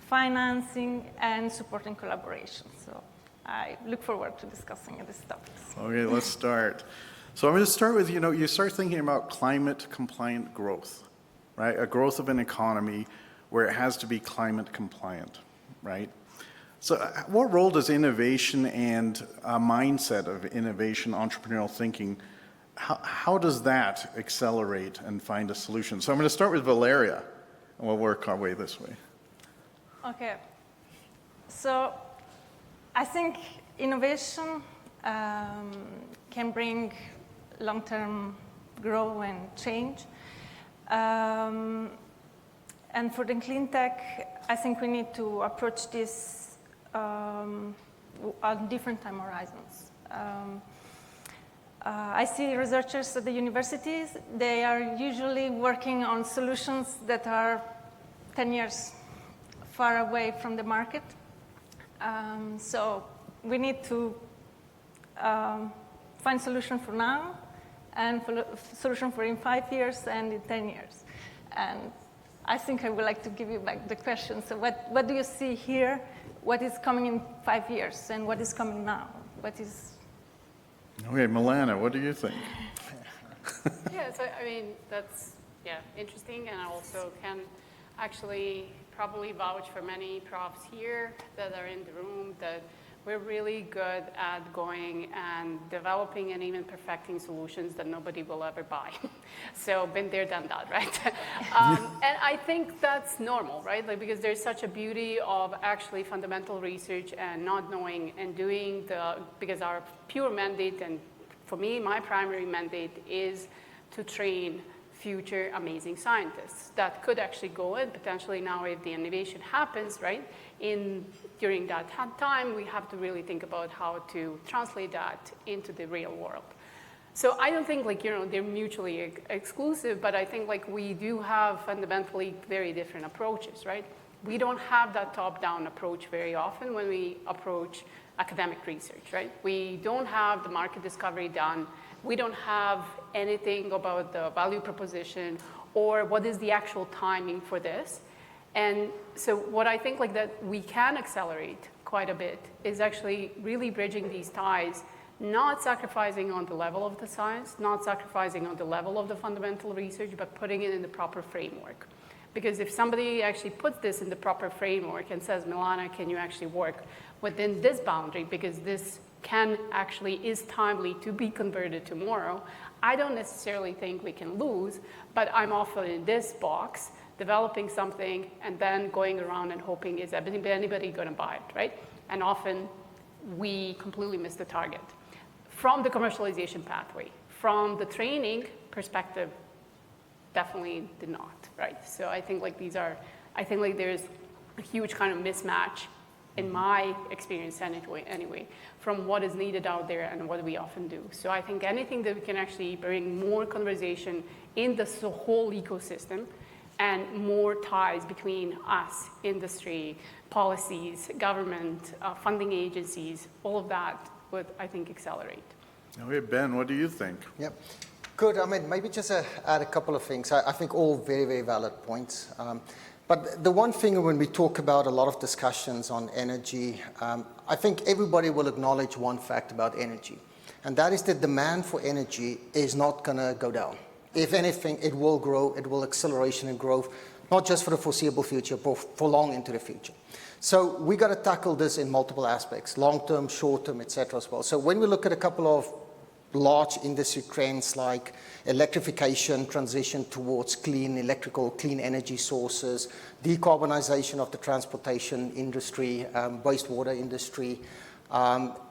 financing, and supporting collaboration. So I look forward to discussing these topics. Okay, let's start. So I'm going to start with, you start thinking about climate compliant growth, right? A growth of an economy where it has to be climate compliant, right? So what role does innovation and a mindset of innovation, entrepreneurial thinking, how does that accelerate and find a solution? So I'm going to start with Valeria, and we'll work our way this way. Okay. So I think innovation can bring long-term growth and change. And for the clean tech, I think we need to approach this on different time horizons. I see researchers at the universities, they are usually working on solutions that are 10 years far away from the market. So we need to find solution for now, and solution for in 5 years and in 10 years. And I think I would like to give you back the question. So what do you see here? What is coming in 5 years, and what is coming now? What is... Okay, Milana, what do you think? Yeah, so I mean, that's, interesting, and I also can actually probably vouch for many profs here that are in the room that we're really good at going and developing and even perfecting solutions that nobody will ever buy. So been there, done that, right? And I think that's normal, right? Like, because there's such a beauty of actually fundamental research and not knowing and doing because our pure mandate, and for me, my primary mandate is to train future amazing scientists that could actually go in potentially now if the innovation happens, right? During that time, we have to really think about how to translate that into the real world. So I don't think they're mutually exclusive, but I think we do have fundamentally very different approaches, right? We don't have that top-down approach very often when we approach academic research, right? We don't have the market discovery done. We don't have anything about the value proposition or what is the actual timing for this. And so what I think that we can accelerate quite a bit is actually really bridging these ties, not sacrificing on the level of the science, not sacrificing on the level of the fundamental research, but putting it in the proper framework. Because if somebody actually puts this in the proper framework and says, Milana, can you actually work within this boundary, because this is timely to be converted tomorrow, I don't necessarily think we can lose, but I'm often in this box, developing something and then going around and hoping, is anybody going to buy it, right? And often we completely miss the target. From the commercialization pathway, from the training perspective, definitely did not, right? So I think there's a huge kind of mismatch in my experience anyway, from what is needed out there and what we often do. So I think anything that we can actually bring more conversation in the whole ecosystem and more ties between us, industry, policies, government, funding agencies, all of that would, I think, accelerate. Okay, Ben, what do you think? Yep. Good. I mean, maybe just add a couple of things. I think all very, very valid points. But the one thing when we talk about a lot of discussions on energy, I think everybody will acknowledge one fact about energy, and that is the demand for energy is not going to go down. If anything, it will grow, it will acceleration and growth, not just for the foreseeable future, but for long into the future. So we got to tackle this in multiple aspects, long-term, short-term, et cetera as well. So when we look at a couple of large industry trends like electrification, transition towards clean energy sources, decarbonization of the transportation industry, wastewater industry,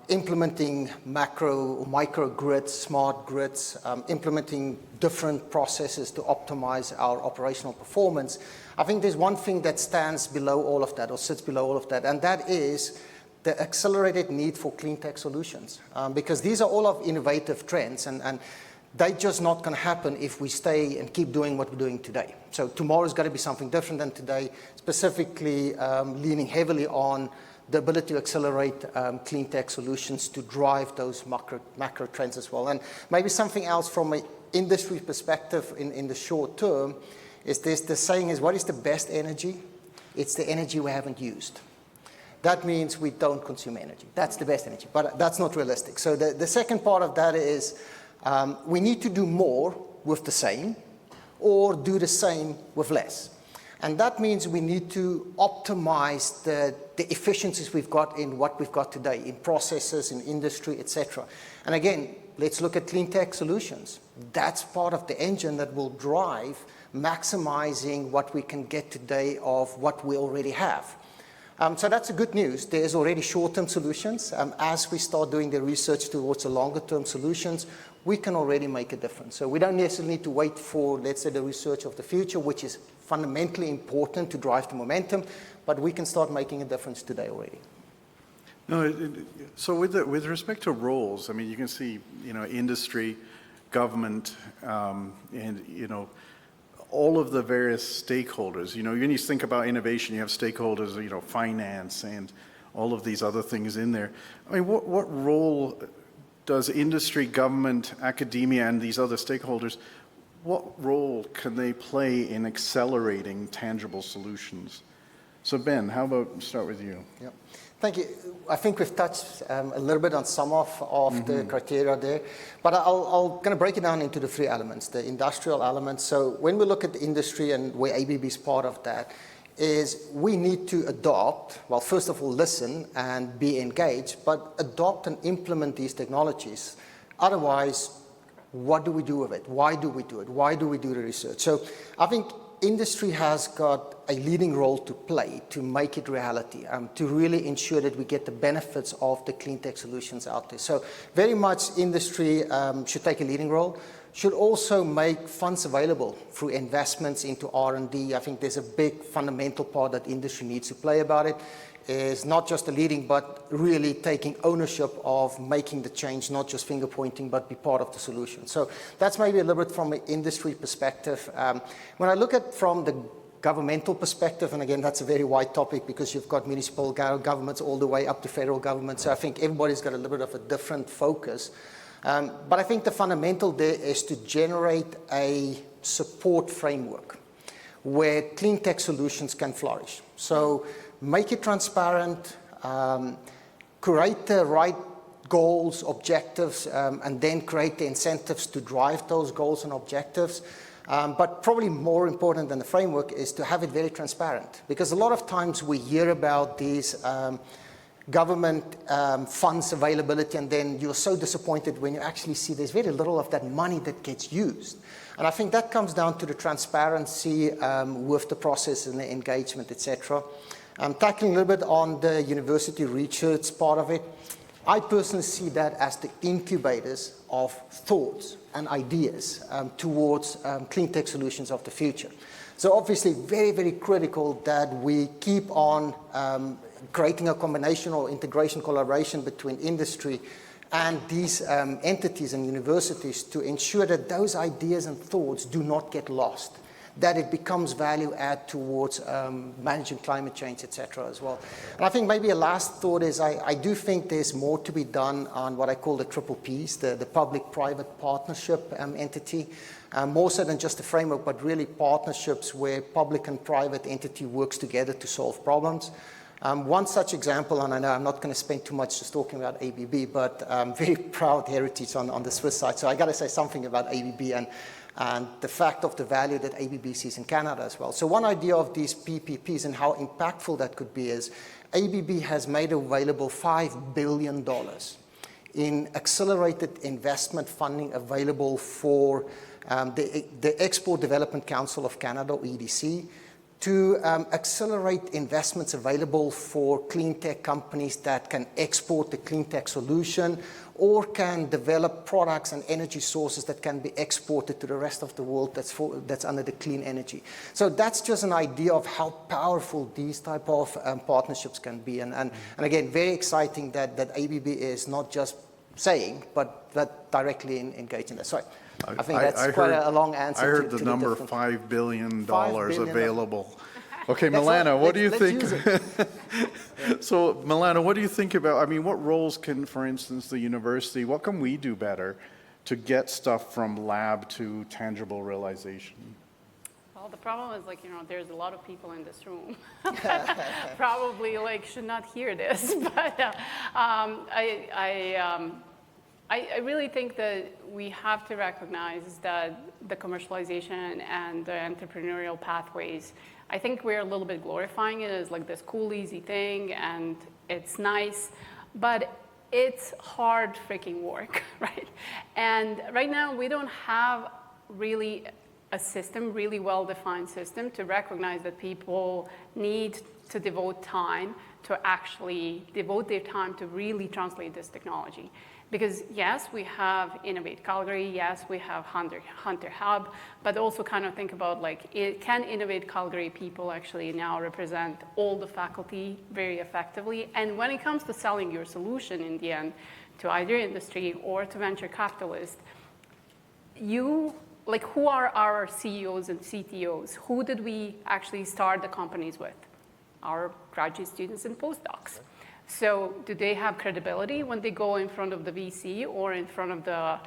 implementing micro grids, smart grids, implementing different processes to optimize our operational performance. I think there's one thing that stands below all of that or sits below all of that, and that is the accelerated need for clean tech solutions, because these are all of innovative trends, and they're just not going to happen if we stay and keep doing what we're doing today. So tomorrow's got to be something different than today, specifically leaning heavily on the ability to accelerate clean tech solutions to drive those macro trends as well. And maybe something else from an industry perspective in the short term is this, the saying is, what is the best energy? It's the energy we haven't used. That means we don't consume energy. That's the best energy, but that's not realistic. So the second part of that is we need to do more with the same or do the same with less. And that means we need to optimize the efficiencies we've got in what we've got today, in processes, in industry, et cetera. And again, let's look at clean tech solutions. That's part of the engine that will drive maximizing what we can get today of what we already have. So that's the good news. There's already short-term solutions. As we start doing the research towards the longer-term solutions, we can already make a difference. So we don't necessarily need to wait for, let's say, the research of the future, which is fundamentally important to drive the momentum, but we can start making a difference today already. No, so with respect to roles, I mean, you can see, industry, government, and, all of the various stakeholders. When you think about innovation, you have stakeholders, finance and all of these other things in there. I mean, what role does industry, government, academia, and these other stakeholders, what role can they play in accelerating tangible solutions? So Ben, how about start with you? Yeah. Thank you. I think we've touched a little bit on some of the criteria there, but I'll kind of break it down into the three elements, the industrial elements. So when we look at the industry and where ABB is part of that, is we need to adopt, well, first of all, listen and be engaged, but adopt and implement these technologies. Otherwise, what do we do with it? Why do we do it? Why do we do the research? So I think industry has got a leading role to play to make it reality, to really ensure that we get the benefits of the clean tech solutions out there. So very much industry should take a leading role, should also make funds available through investments into R&D. I think there's a big fundamental part that industry needs to play about it, is not just the leading, but really taking ownership of making the change, not just finger pointing, but be part of the solution. So that's maybe a little bit from an industry perspective. When I look at from the governmental perspective, and again, that's a very wide topic because you've got municipal governments all the way up to federal government. So I think everybody's got a little bit of a different focus. But I think the fundamental there is to generate a support framework where clean tech solutions can flourish. So make it transparent, create the right goals, objectives, and then create the incentives to drive those goals and objectives. But probably more important than the framework is to have it very transparent. Because a lot of times we hear about these government funds availability, and then you're so disappointed when you actually see there's very little of that money that gets used. And I think that comes down to the transparency with the process and the engagement, etc. Tackling a little bit on the university research part of it, I personally see that as the incubators of thoughts and ideas towards clean tech solutions of the future. So obviously very, very critical that we keep on creating a combination or integration collaboration between industry and these entities and universities to ensure that those ideas and thoughts do not get lost, that it becomes value add towards managing climate change, etc. as well. And I think maybe a last thought is I do think there's more to be done on what I call the triple Ps, the public-private partnership entity, more so than just a framework, but really partnerships where public and private entity works together to solve problems. One such example, and I know I'm not going to spend too much just talking about ABB, but very proud heritage on the Swiss side. So I got to say something about ABB and the fact of the value that ABB sees in Canada as well. So one idea of these PPPs and how impactful that could be is ABB has made available $5 billion in accelerated investment funding available for the Export Development Council of Canada, or EDC, to accelerate investments available for clean tech companies that can export the clean tech solution or can develop products and energy sources that can be exported to the rest of the world that's under the clean energy. So that's just an idea of how powerful these type of partnerships can be. And again, very exciting that ABB is not just saying, but that directly engaged in that. Sorry. I think that's quite a long answer. I heard the number $5 billion available. Okay, Milana, what do you think? So, Milana, what do you think about, I mean, what roles can, for instance, the university, what can we do better to get stuff from lab to tangible realization? Well, the problem is, there's a lot of people in this room probably, should not hear this. But I really think that we have to recognize that the commercialization and the entrepreneurial pathways, I think we're a little bit glorifying it as this cool, easy thing, and it's nice, but it's hard freaking work, right? And right now, we don't have really a system, really well-defined system to recognize that people need to devote time to actually devote their time to really translate this technology. Because yes, we have Innovate Calgary, yes, we have Hunter Hub, but also kind of think about can Innovate Calgary people actually now represent all the faculty very effectively? And when it comes to selling your solution in the end to either industry or to venture capitalists, who are our CEOs and CTOs? Who did we actually start the companies with? Our graduate students and postdocs. So do they have credibility when they go in front of the VC or in front of the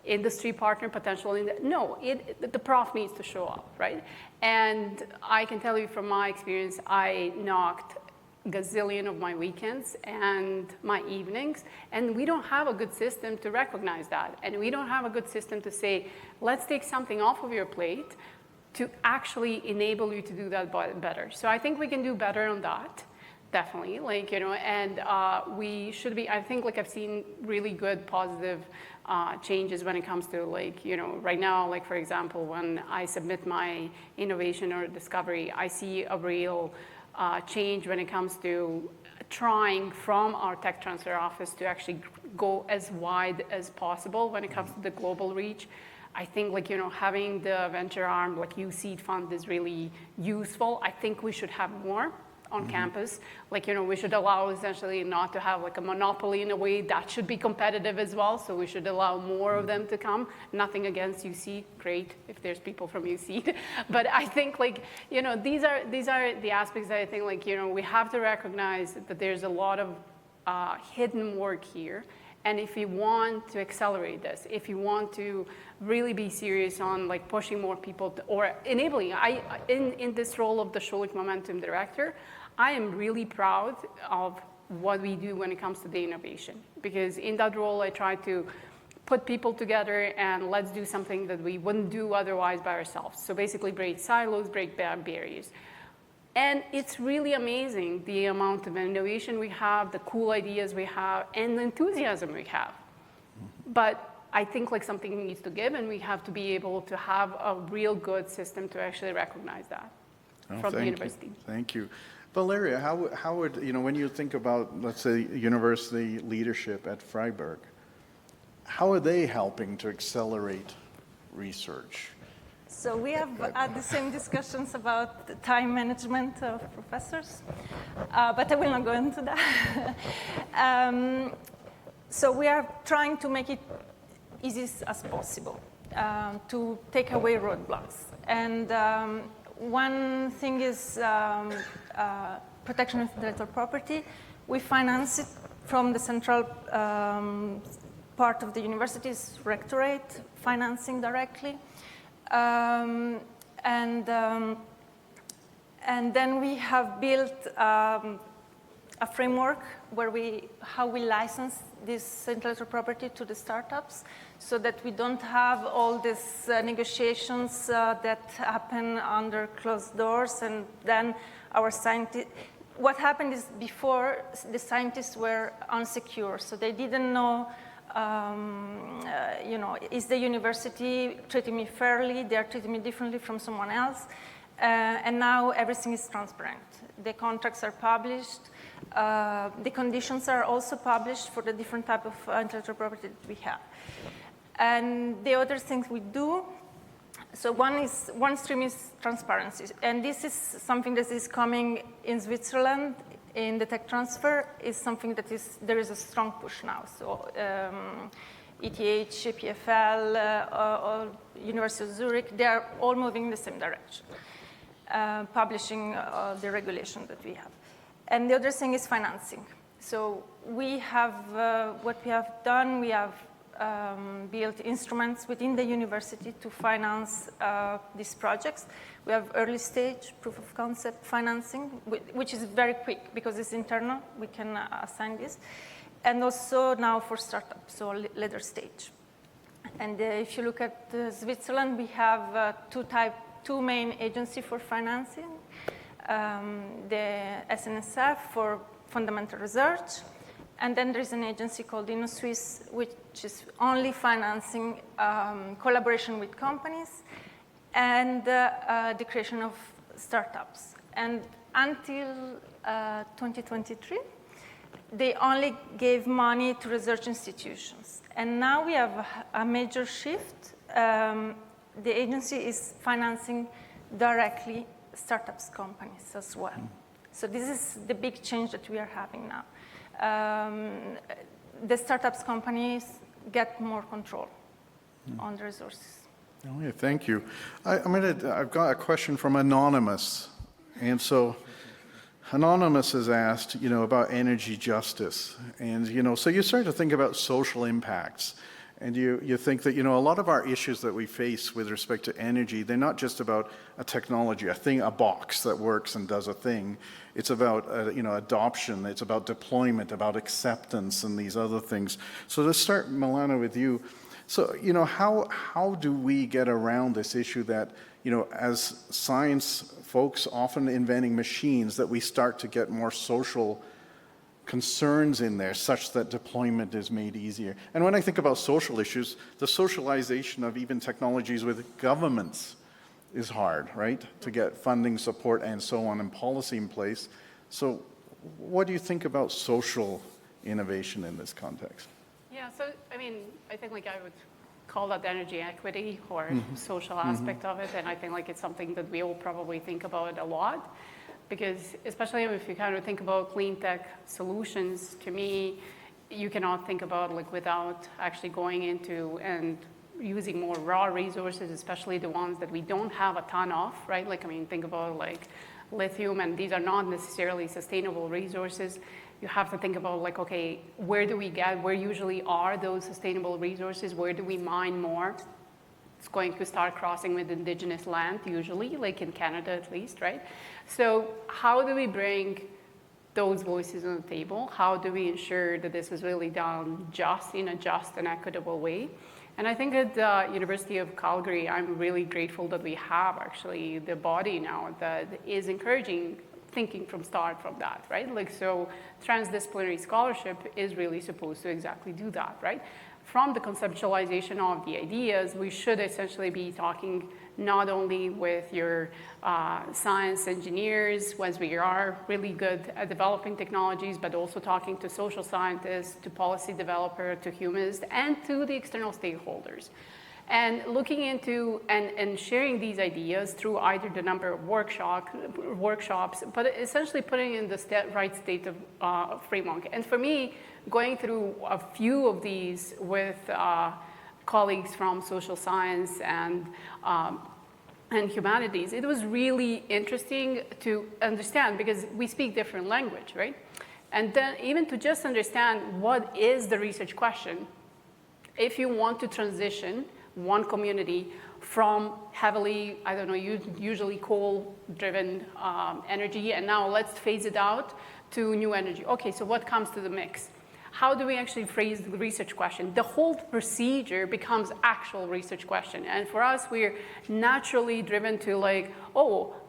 industry partner potentially? No, the prof needs to show up, right? And I can tell you from my experience, I knocked a gazillion of my weekends and my evenings, and we don't have a good system to recognize that. And we don't have a good system to say, let's take something off of your plate to actually enable you to do that better. So I think we can do better on that. Definitely, like, you know, and we should be, I think, like, I've seen really good positive changes when it comes to, like, you know, right now, like, for example, when I submit my innovation or discovery, I see a real change when it comes to trying from our tech transfer office to actually go as wide as possible when it comes to the global reach. I think, like, you know, having the venture arm, like UC fund, is really useful. I think we should have more on campus. Like, you know, we should allow essentially not to have like a monopoly in a way. That should be competitive as well. So we should allow more of them to come. Nothing against UC, great if there's people from UC. But I think, like, you know, these are the aspects that I think, like, you know, we have to recognize that there's a lot of hidden work here. And if you want to accelerate this, if you want to really be serious on like pushing more people to, or enabling, in this role of the Schulich Momentum Director, I am really proud of what we do when it comes to the innovation. Because in that role, I try to put people together and let's do something that we wouldn't do otherwise by ourselves. So basically break silos, break barriers. And it's really amazing the amount of innovation we have, the cool ideas we have, and the enthusiasm we have. But I think like something needs to give, and we have to be able to have a real good system to actually recognize that from the university. Thank you. Valeria, how would, you know, when you think about, let's say, university leadership at Freiburg, how are they helping to accelerate research? So we have had the same discussions about the time management of professors, but I will not go into that. So we are trying to make it easy as possible, to take away roadblocks. And one thing is protection of intellectual property. We finance it from the central part of the university's rectorate, financing directly. And then we have built a framework where how we license this intellectual property to the startups, so that we don't have all these negotiations that happen under closed doors, and then our scientists. What happened is before the scientists were unsecure, so they didn't know. You know, is the university treating me fairly? They are treating me differently from someone else. And now everything is transparent. The contracts are published. The conditions are also published for the different type of intellectual property that we have. And the other things we do, so one stream is transparency. And this is something that is coming in Switzerland. In the tech transfer is something that there is a strong push now. So ETH, EPFL, University of Zurich, they are all moving in the same direction, publishing the regulation that we have. And the other thing is financing. So we have, what we have done, we have built instruments within the university to finance these projects. We have early stage proof of concept financing, which is very quick because it's internal. We can assign this. And also now for startups, so later stage. And if you look at Switzerland, we have two main agencies for financing. The SNSF for fundamental research. And then there's an agency called InnoSwiss, which is only financing collaboration with companies and the creation of startups. And until 2023, they only gave money to research institutions. And now we have a major shift. The agency is financing directly startups companies as well. So this is the big change that we are having now. The startups companies get more control on the resources. Oh, yeah, thank you. I've got a question from Anonymous. And so Anonymous has asked, about energy justice. And, so you start to think about social impacts. And you think that, a lot of our issues that we face with respect to energy, they're not just about a technology, a box that works and does a thing. It's about, adoption. It's about deployment, about acceptance and these other things. So to start, Milana, with you. So, how do we get around this issue that, as science folks often inventing machines, that we start to get more social concerns in there such that deployment is made easier? And when I think about social issues, the socialization of even technologies with governments is hard, right? To get funding, support, and so on, and policy in place. So what do you think about social innovation in this context? Yeah, so I think I would call that energy equity or social aspect of it, and I think it's something that we all probably think about a lot, because especially if you kind of think about clean tech solutions, to me, you cannot think about without actually going into and using more raw resources, especially the ones that we don't have a ton of, right? Think about lithium, and these are not necessarily sustainable resources. You have to think about okay, where usually are those sustainable resources? Where do we mine more? It's going to start crossing with indigenous land, usually, in Canada at least, right? So how do we bring those voices on the table? How do we ensure that this is really done in a just and equitable way? And I think at the University of Calgary, I'm really grateful that we have actually the body now that is encouraging thinking from that, right? So transdisciplinary scholarship is really supposed to exactly do that, right? From the conceptualization of the ideas, we should essentially be talking not only with your science engineers, as we are really good at developing technologies, but also talking to social scientists, to policy developers, to humanists, and to the external stakeholders. And looking into and sharing these ideas through either the number of workshops, but essentially putting in the right state of framework. And for me, going through a few of these with colleagues from social science and humanities, it was really interesting to understand, because we speak different language, right? And then even to just understand what is the research question. If you want to transition one community from heavily, usually coal-driven energy, and now let's phase it out to new energy. Okay, so what comes to the mix? How do we actually phrase the research question? The whole procedure becomes actual research question. And for us, we're naturally driven to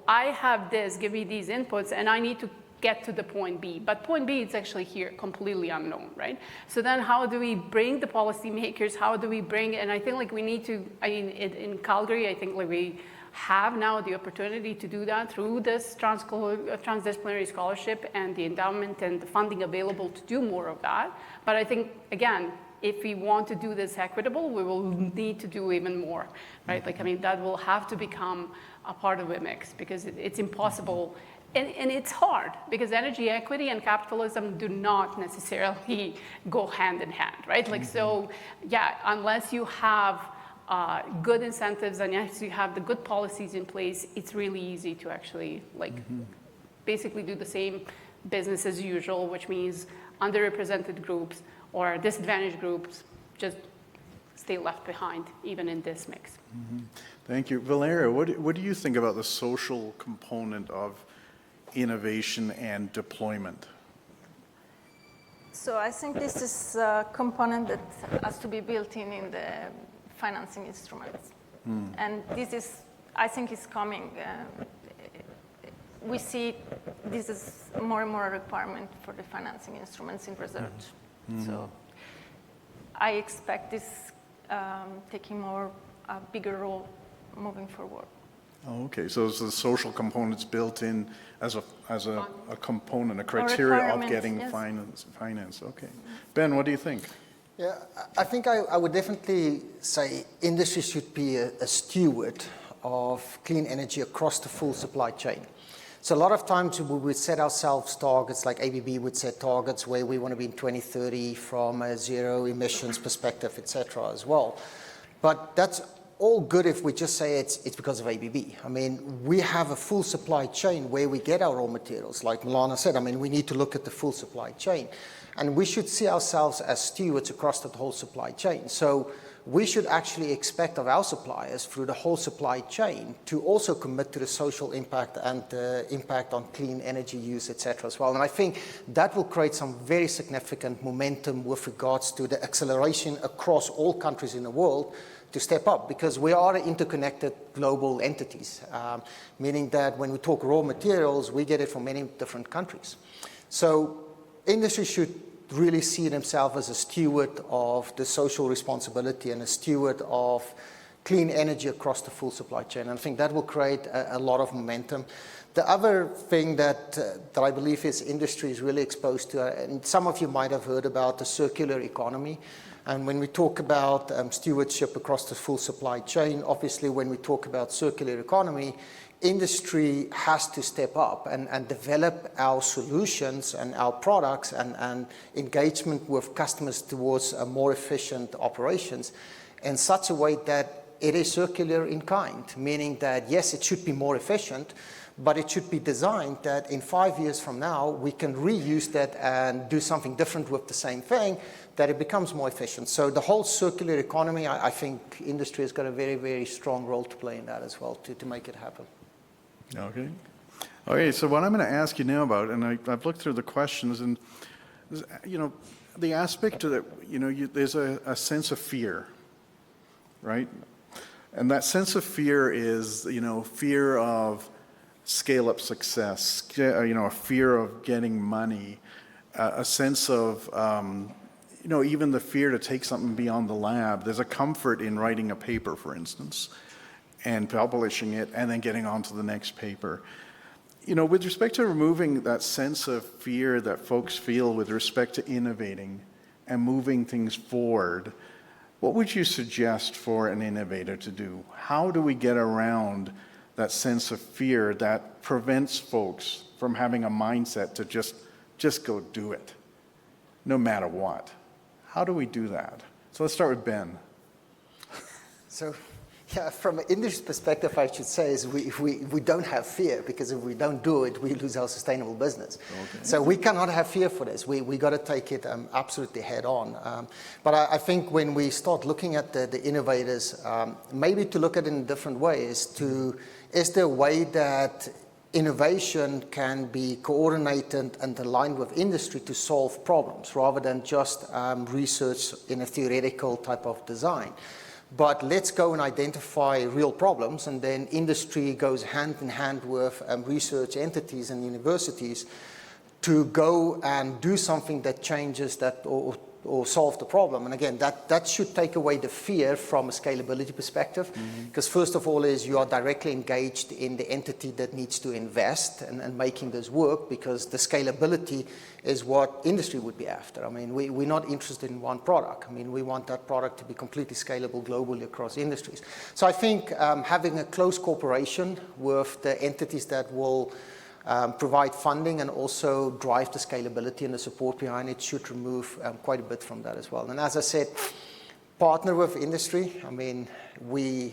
I have this, give me these inputs, and I need to get to the point B. But point B is actually here, completely unknown, right? So then how do we bring the policymakers? How do we bring, and I think we need to, in Calgary, I think we have now the opportunity to do that through this transdisciplinary scholarship and the endowment and the funding available to do more of that. But I think, again, if we want to do this equitable, we will need to do even more, right? That will have to become a part of the mix, because it's impossible. And it's hard, because energy equity and capitalism do not necessarily go hand in hand, right? So, yeah, unless you have good incentives and unless you have the good policies in place, it's really easy to actually basically do the same business as usual, which means underrepresented groups or disadvantaged groups just stay left behind, even in this mix. Thank you. Valeria, what do you think about the social component of innovation and deployment? So I think this is a component that has to be built in the financing instruments. And this is, I think, is coming. We see this is more and more a requirement for the financing instruments in research. So I expect this taking a bigger role moving forward. Oh, okay, so the social component's built in as a component, a criteria of getting finance. Okay. Ben, what do you think? Yeah, I think I would definitely say industry should be a steward of clean energy across the full supply chain. So a lot of times we would set ourselves targets, like ABB would set targets where we want to be in 2030 from a zero emissions perspective, et cetera, as well. But that's all good if we just say it's because of ABB. I mean, we have a full supply chain where we get our raw materials. Like Milana said, I mean, we need to look at the full supply chain. And we should see ourselves as stewards across the whole supply chain. So we should actually expect of our suppliers through the whole supply chain to also commit to the social impact and the impact on clean energy use, et cetera, as well. And I think that will create some very significant momentum with regards to the acceleration across all countries in the world to step up, because we are interconnected global entities, meaning that when we talk raw materials, we get it from many different countries. So industry should really see themselves as a steward of the social responsibility and a steward of clean energy across the full supply chain. And I think that will create a lot of momentum. The other thing that I believe is industry is really exposed to, and some of you might have heard about the circular economy. And when we talk about stewardship across the full supply chain, obviously when we talk about circular economy, industry has to step up and develop our solutions and our products and engagement with customers towards a more efficient operations in such a way that it is circular in kind, meaning that yes, it should be more efficient, but it should be designed that in 5 years from now, we can reuse that and do something different with the same thing, that it becomes more efficient. So the whole circular economy, I think industry has got a very, very strong role to play in that as well to make it happen. Okay. Okay, so what I'm going to ask you now about, and I've looked through the questions, and, you know, the aspect of that, you know, there's a sense of fear, right? And that sense of fear is, you know, fear of scale-up success, you know, a fear of getting money, a sense of, you know, even the fear to take something beyond the lab. There's a comfort in writing a paper, for instance, and publishing it, and then getting on to the next paper. You know, with respect to removing that sense of fear that folks feel with respect to innovating and moving things forward, what would you suggest for an innovator to do? How do we get around that sense of fear that prevents folks from having a mindset to just go do it, no matter what? How do we do that? So let's start with Ben. So, yeah, from an industry perspective, I should say is we don't have fear, because if we don't do it, we lose our sustainable business. Okay. So we cannot have fear for this. We got to take it absolutely head on. But I think when we start looking at the innovators, maybe to look at it in different ways, is there a way that innovation can be coordinated and aligned with industry to solve problems rather than just research in a theoretical type of design? But let's go and identify real problems, and then industry goes hand in hand with research entities and universities to go and do something that changes that or solve the problem. And again, that should take away the fear from a scalability perspective, because first of all is you are directly engaged in the entity that needs to invest and making this work, because the scalability is what industry would be after. I mean, we're not interested in one product. I mean, we want that product to be completely scalable globally across industries. So I think having a close cooperation with the entities that will provide funding and also drive the scalability and the support behind it should remove quite a bit from that as well. And as I said, partner with industry. I mean, we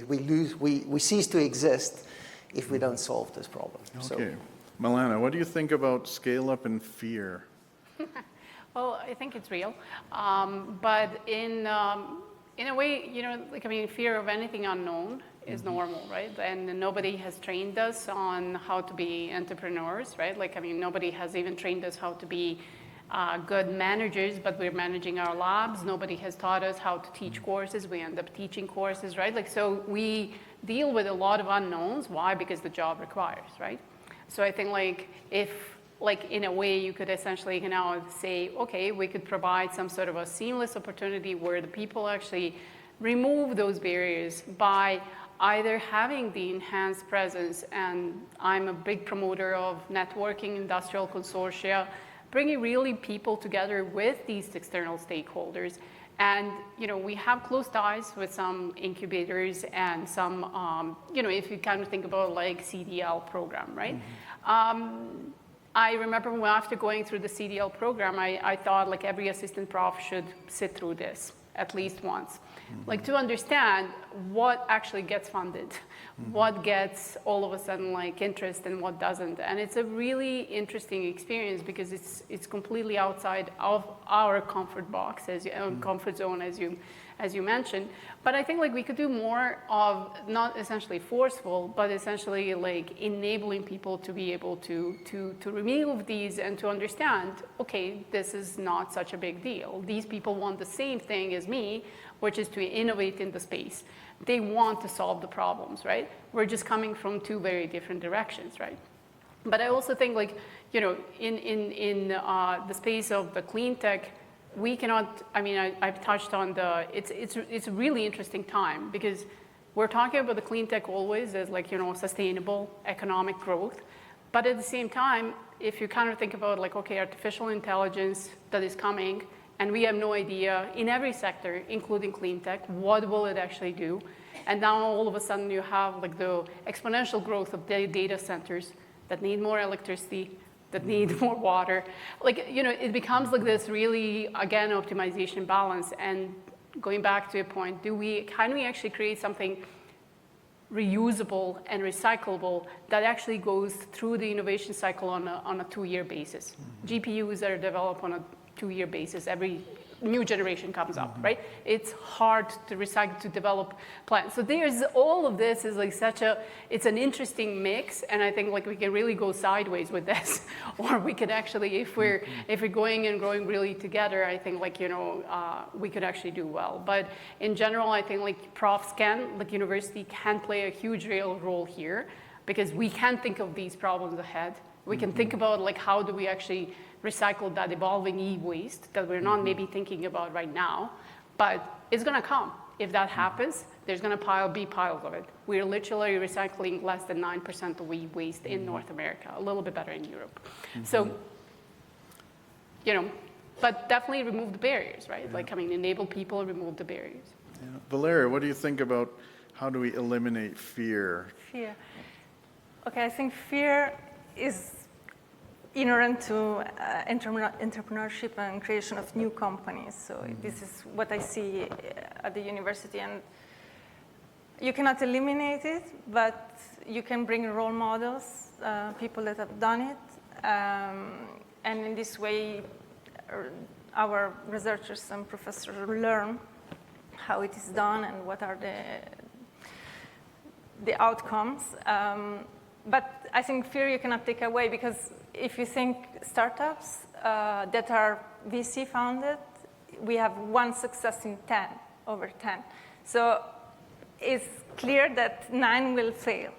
cease to exist if we don't solve this problem. Okay. So, Milana, what do you think about scale up and fear? Well, I think it's real, but in a way, you know, like, I mean, fear of anything unknown is normal, right? And nobody has trained us on how to be entrepreneurs, right? Like, I mean, nobody has even trained us how to be good managers, but we're managing our labs. Nobody has taught us how to teach courses. We end up teaching courses, right? Like, so we deal with a lot of unknowns. Why? Because the job requires, right? So I think, like, if, like, in a way you could essentially now say, okay, we could provide some sort of a seamless opportunity where the people actually remove those barriers by either having the enhanced presence, and I'm a big promoter of networking, industrial consortia, bringing really people together with these external stakeholders. And, you know, we have close ties with some incubators and some, you know, if you kind of think about like CDL program, right? I remember when after going through the CDL program, I thought like every assistant prof should sit through this. at least once. Like to understand what actually gets funded, what gets all of a sudden like interest and what doesn't. And it's a really interesting experience because it's completely outside of our comfort box, comfort zone, as you mentioned. But I think like we could do more of not essentially forceful, but essentially like enabling people to be able to remove these and to understand, okay, this is not such a big deal. These people want the same thing as me, which is to innovate in the space. They want to solve the problems, right? We're just coming from two very different directions, right? But I also think like, you know, in the space of the clean tech, we cannot, I mean, I've touched on it's a really interesting time because we're talking about the clean tech always as like, you know, sustainable economic growth. But at the same time, if you kind of think about like, okay, artificial intelligence that is coming, and we have no idea in every sector, including clean tech, what will it actually do? And now all of a sudden you have like the exponential growth of data centers that need more electricity, that need more water. Like, you know, it becomes like this really, again, optimization balance. And going back to your point, can we actually create something reusable and recyclable that actually goes through the innovation cycle on a 2-year basis? GPUs are developed on a 2-year basis. Every new generation comes up, right? It's hard to recycle, to develop plants. So there's all of this is like it's an interesting mix, and I think like we can really go sideways with this, or we could actually, if we're going and growing really together, I think like, you know, we could actually do well. But in general, I think like profs university can play a huge real role here, because we can think of these problems ahead. We can think about like how do we actually recycle that evolving e-waste that we're not maybe thinking about right now, but it's gonna come. If that happens, there's gonna be piles of it. We're literally recycling less than 9% of e-waste in North America, a little bit better in Europe. So, you know, but definitely remove the barriers, right? Like, I mean, enable people, remove the barriers. Yeah. Valeria, what do you think about how do we eliminate fear? Fear. Okay, I think fear is inherent to entrepreneurship and creation of new companies. So this is what I see at the university, and you cannot eliminate it, but you can bring role models, people that have done it, and in this way, our researchers and professors learn how it is done and what are the outcomes. But I think fear you cannot take away, because if you think startups that are VC founded, we have one success in 10, over 10. So it's clear that 9 will fail.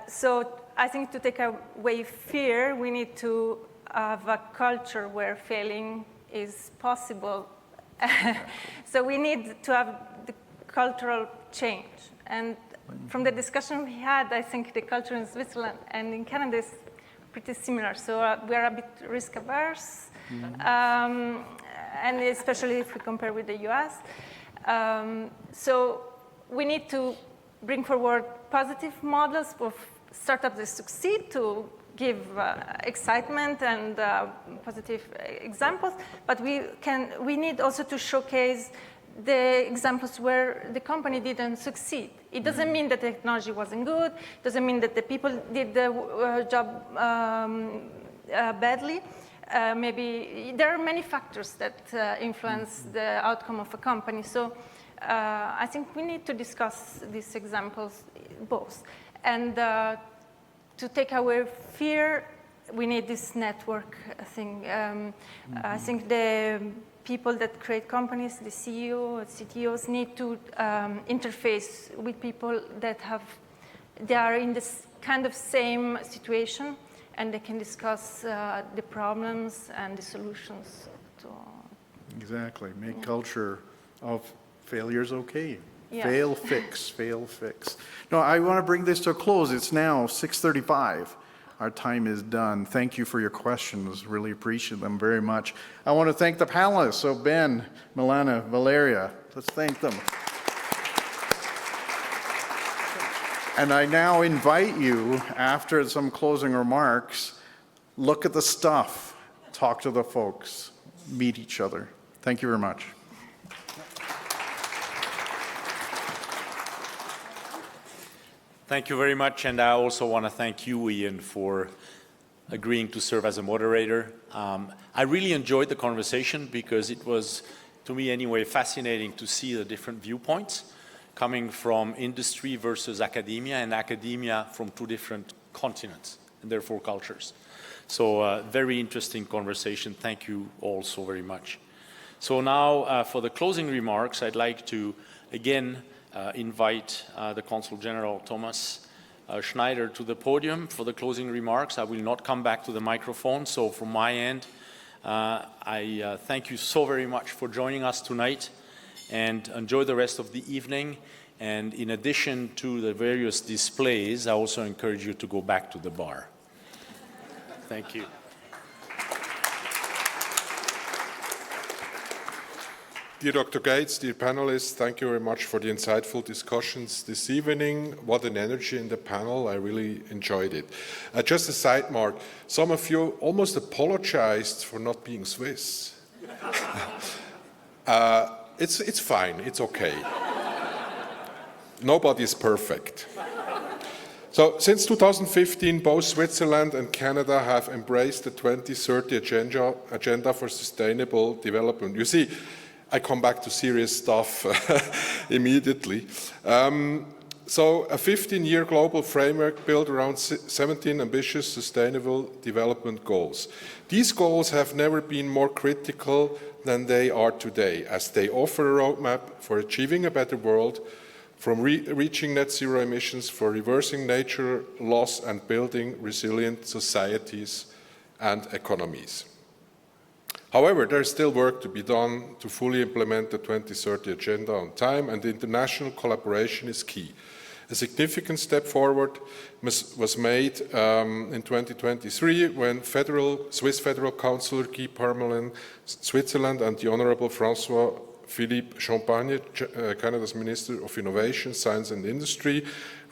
So I think to take away fear, we need to have a culture where failing is possible. So we need to have the cultural change. And from the discussion we had, I think the culture in Switzerland and in Canada is pretty similar. So we are a bit risk averse, and especially if we compare with the US. So we need to bring forward positive models of startups that succeed to give excitement and positive examples, but we need also to showcase the examples where the company didn't succeed. It doesn't mean that the technology wasn't good, doesn't mean that the people did the job badly. Maybe there are many factors that influence the outcome of a company. So I think we need to discuss these examples both. And to take away fear, we need this network thing. I think the people that create companies, the CEO, CTOs, need to interface with people that they are in this kind of same situation, and they can discuss the problems and the solutions. Exactly. Make culture of failure is okay. Yeah. Fail, fix, fail, fix. No, I want to bring this to a close. It's now 6:35. Our time is done. Thank you for your questions. Really appreciate them very much. I want to thank the panelists. So Ben, Milana, Valeria, let's thank them. And I now invite you, after some closing remarks, look at the stuff, talk to the folks, meet each other. Thank you very much. Thank you very much, and I also want to thank you, Ian, for agreeing to serve as a moderator. I really enjoyed the conversation because it was, to me anyway, fascinating to see the different viewpoints coming from industry versus academia, and academia from two different continents and therefore cultures. So very interesting conversation. Thank you all so very much. So now for the closing remarks, I'd like to again invite the Consul General Thomas Schneider to the podium for the closing remarks. I will not come back to the microphone. So from my end, I thank you so very much for joining us tonight, and enjoy the rest of the evening. And in addition to the various displays, I also encourage you to go back to the bar. Thank you. Dear Dr. Gates, dear panelists, thank you very much for the insightful discussions this evening. What an energy in the panel. I really enjoyed it. Just a side mark, some of you almost apologized for not being Swiss. It's fine, it's okay. Nobody is perfect. So since 2015, both Switzerland and Canada have embraced the 2030 agenda for sustainable development. You see, I come back to serious stuff immediately. So a 15-year global framework built around 17 ambitious sustainable development goals. These goals have never been more critical than they are today, as they offer a roadmap for achieving a better world, from reaching net zero emissions, for reversing nature loss and building resilient societies and economies. However, there is still work to be done to fully implement the 2030 agenda on time, and international collaboration is key. A significant step forward was made in 2023 when Swiss Federal Councillor Guy Parmelin, Switzerland, and the Honourable François-Philippe Champagne, Canada's Minister of Innovation, Science and Industry,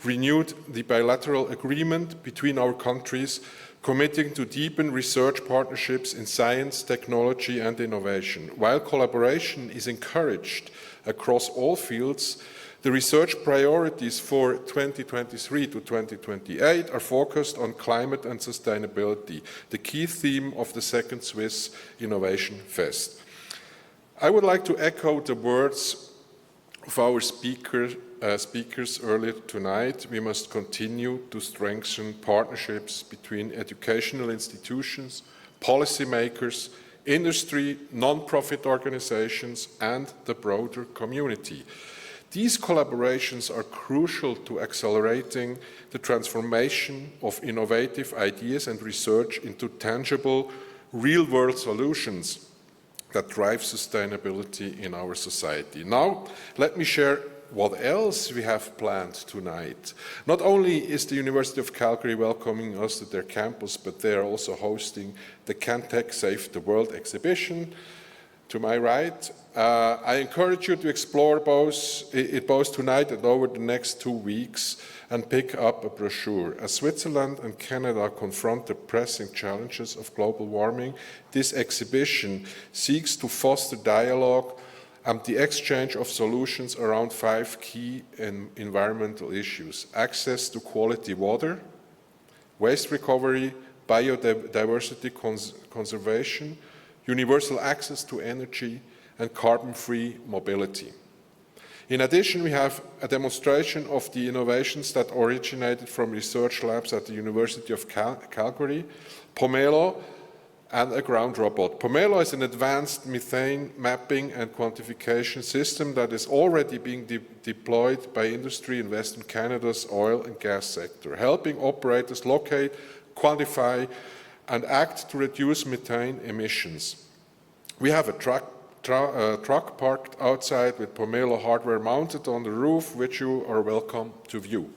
renewed the bilateral agreement between our countries, committing to deepen research partnerships in science, technology and innovation. While collaboration is encouraged across all fields, the research priorities for 2023 to 2028 are focused on climate and sustainability, the key theme of the second Swiss Innovation Fest. I would like to echo the words of our speakers earlier tonight. We must continue to strengthen partnerships between educational institutions, policymakers, industry, non-profit organizations, and the broader community. These collaborations are crucial to accelerating the transformation of innovative ideas and research into tangible, real-world solutions that drive sustainability in our society. Now, let me share what else we have planned tonight. Not only is the University of Calgary welcoming us at their campus, but they are also hosting the Cleantech Save the World exhibition. To my right, I encourage you to explore both tonight and over the next 2 weeks and pick up a brochure. As Switzerland and Canada confront the pressing challenges of global warming, this exhibition seeks to foster dialogue and the exchange of solutions around 5 key environmental issues: access to quality water, waste recovery, biodiversity conservation, universal access to energy, and carbon-free mobility. In addition, we have a demonstration of the innovations that originated from research labs at the University of Calgary, Pomelo, and a ground robot. Pomelo is an advanced methane mapping and quantification system that is already being deployed by industry in Western Canada's oil and gas sector, helping operators locate, quantify, and act to reduce methane emissions. We have a truck parked outside with Pomelo hardware mounted on the roof, which you are welcome to view.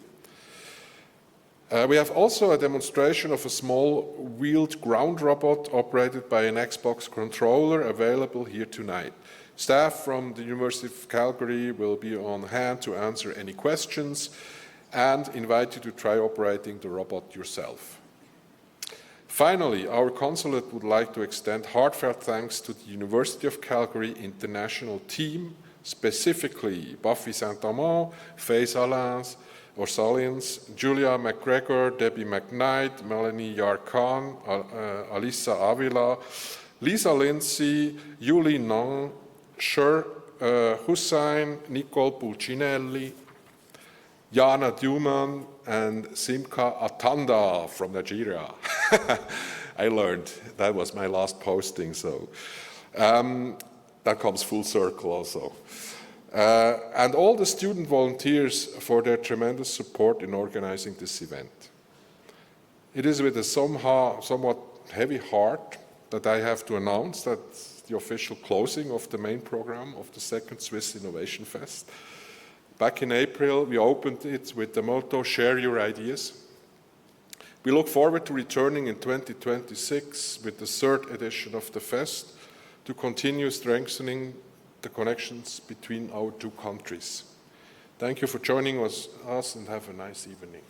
We have also a demonstration of a small wheeled ground robot operated by an Xbox controller available here tonight. Staff from the University of Calgary will be on hand to answer any questions and invite you to try operating the robot yourself. Finally, our consulate would like to extend heartfelt thanks to the University of Calgary international team, specifically Buffy Saint-Amand, Faye Salins, Julia McGregor, Debbie McKnight, Melanie Yarkhan, Alisa Avila, Lisa Lindsay, Yuli Nong, Sher Hussain, Nicole Pulcinelli, Jana Duman, and Simka Atanda from Nigeria. I learned, that was my last posting, so that comes full circle also. And all the student volunteers for their tremendous support in organizing this event. It is with a somewhat heavy heart that I have to announce that the official closing of the main program of the second Swiss Innovation Fest. Back in April, we opened it with the motto, "Share your ideas." We look forward to returning in 2026 with the third edition of the fest to continue strengthening the connections between our two countries. Thank you for joining us and have a nice evening.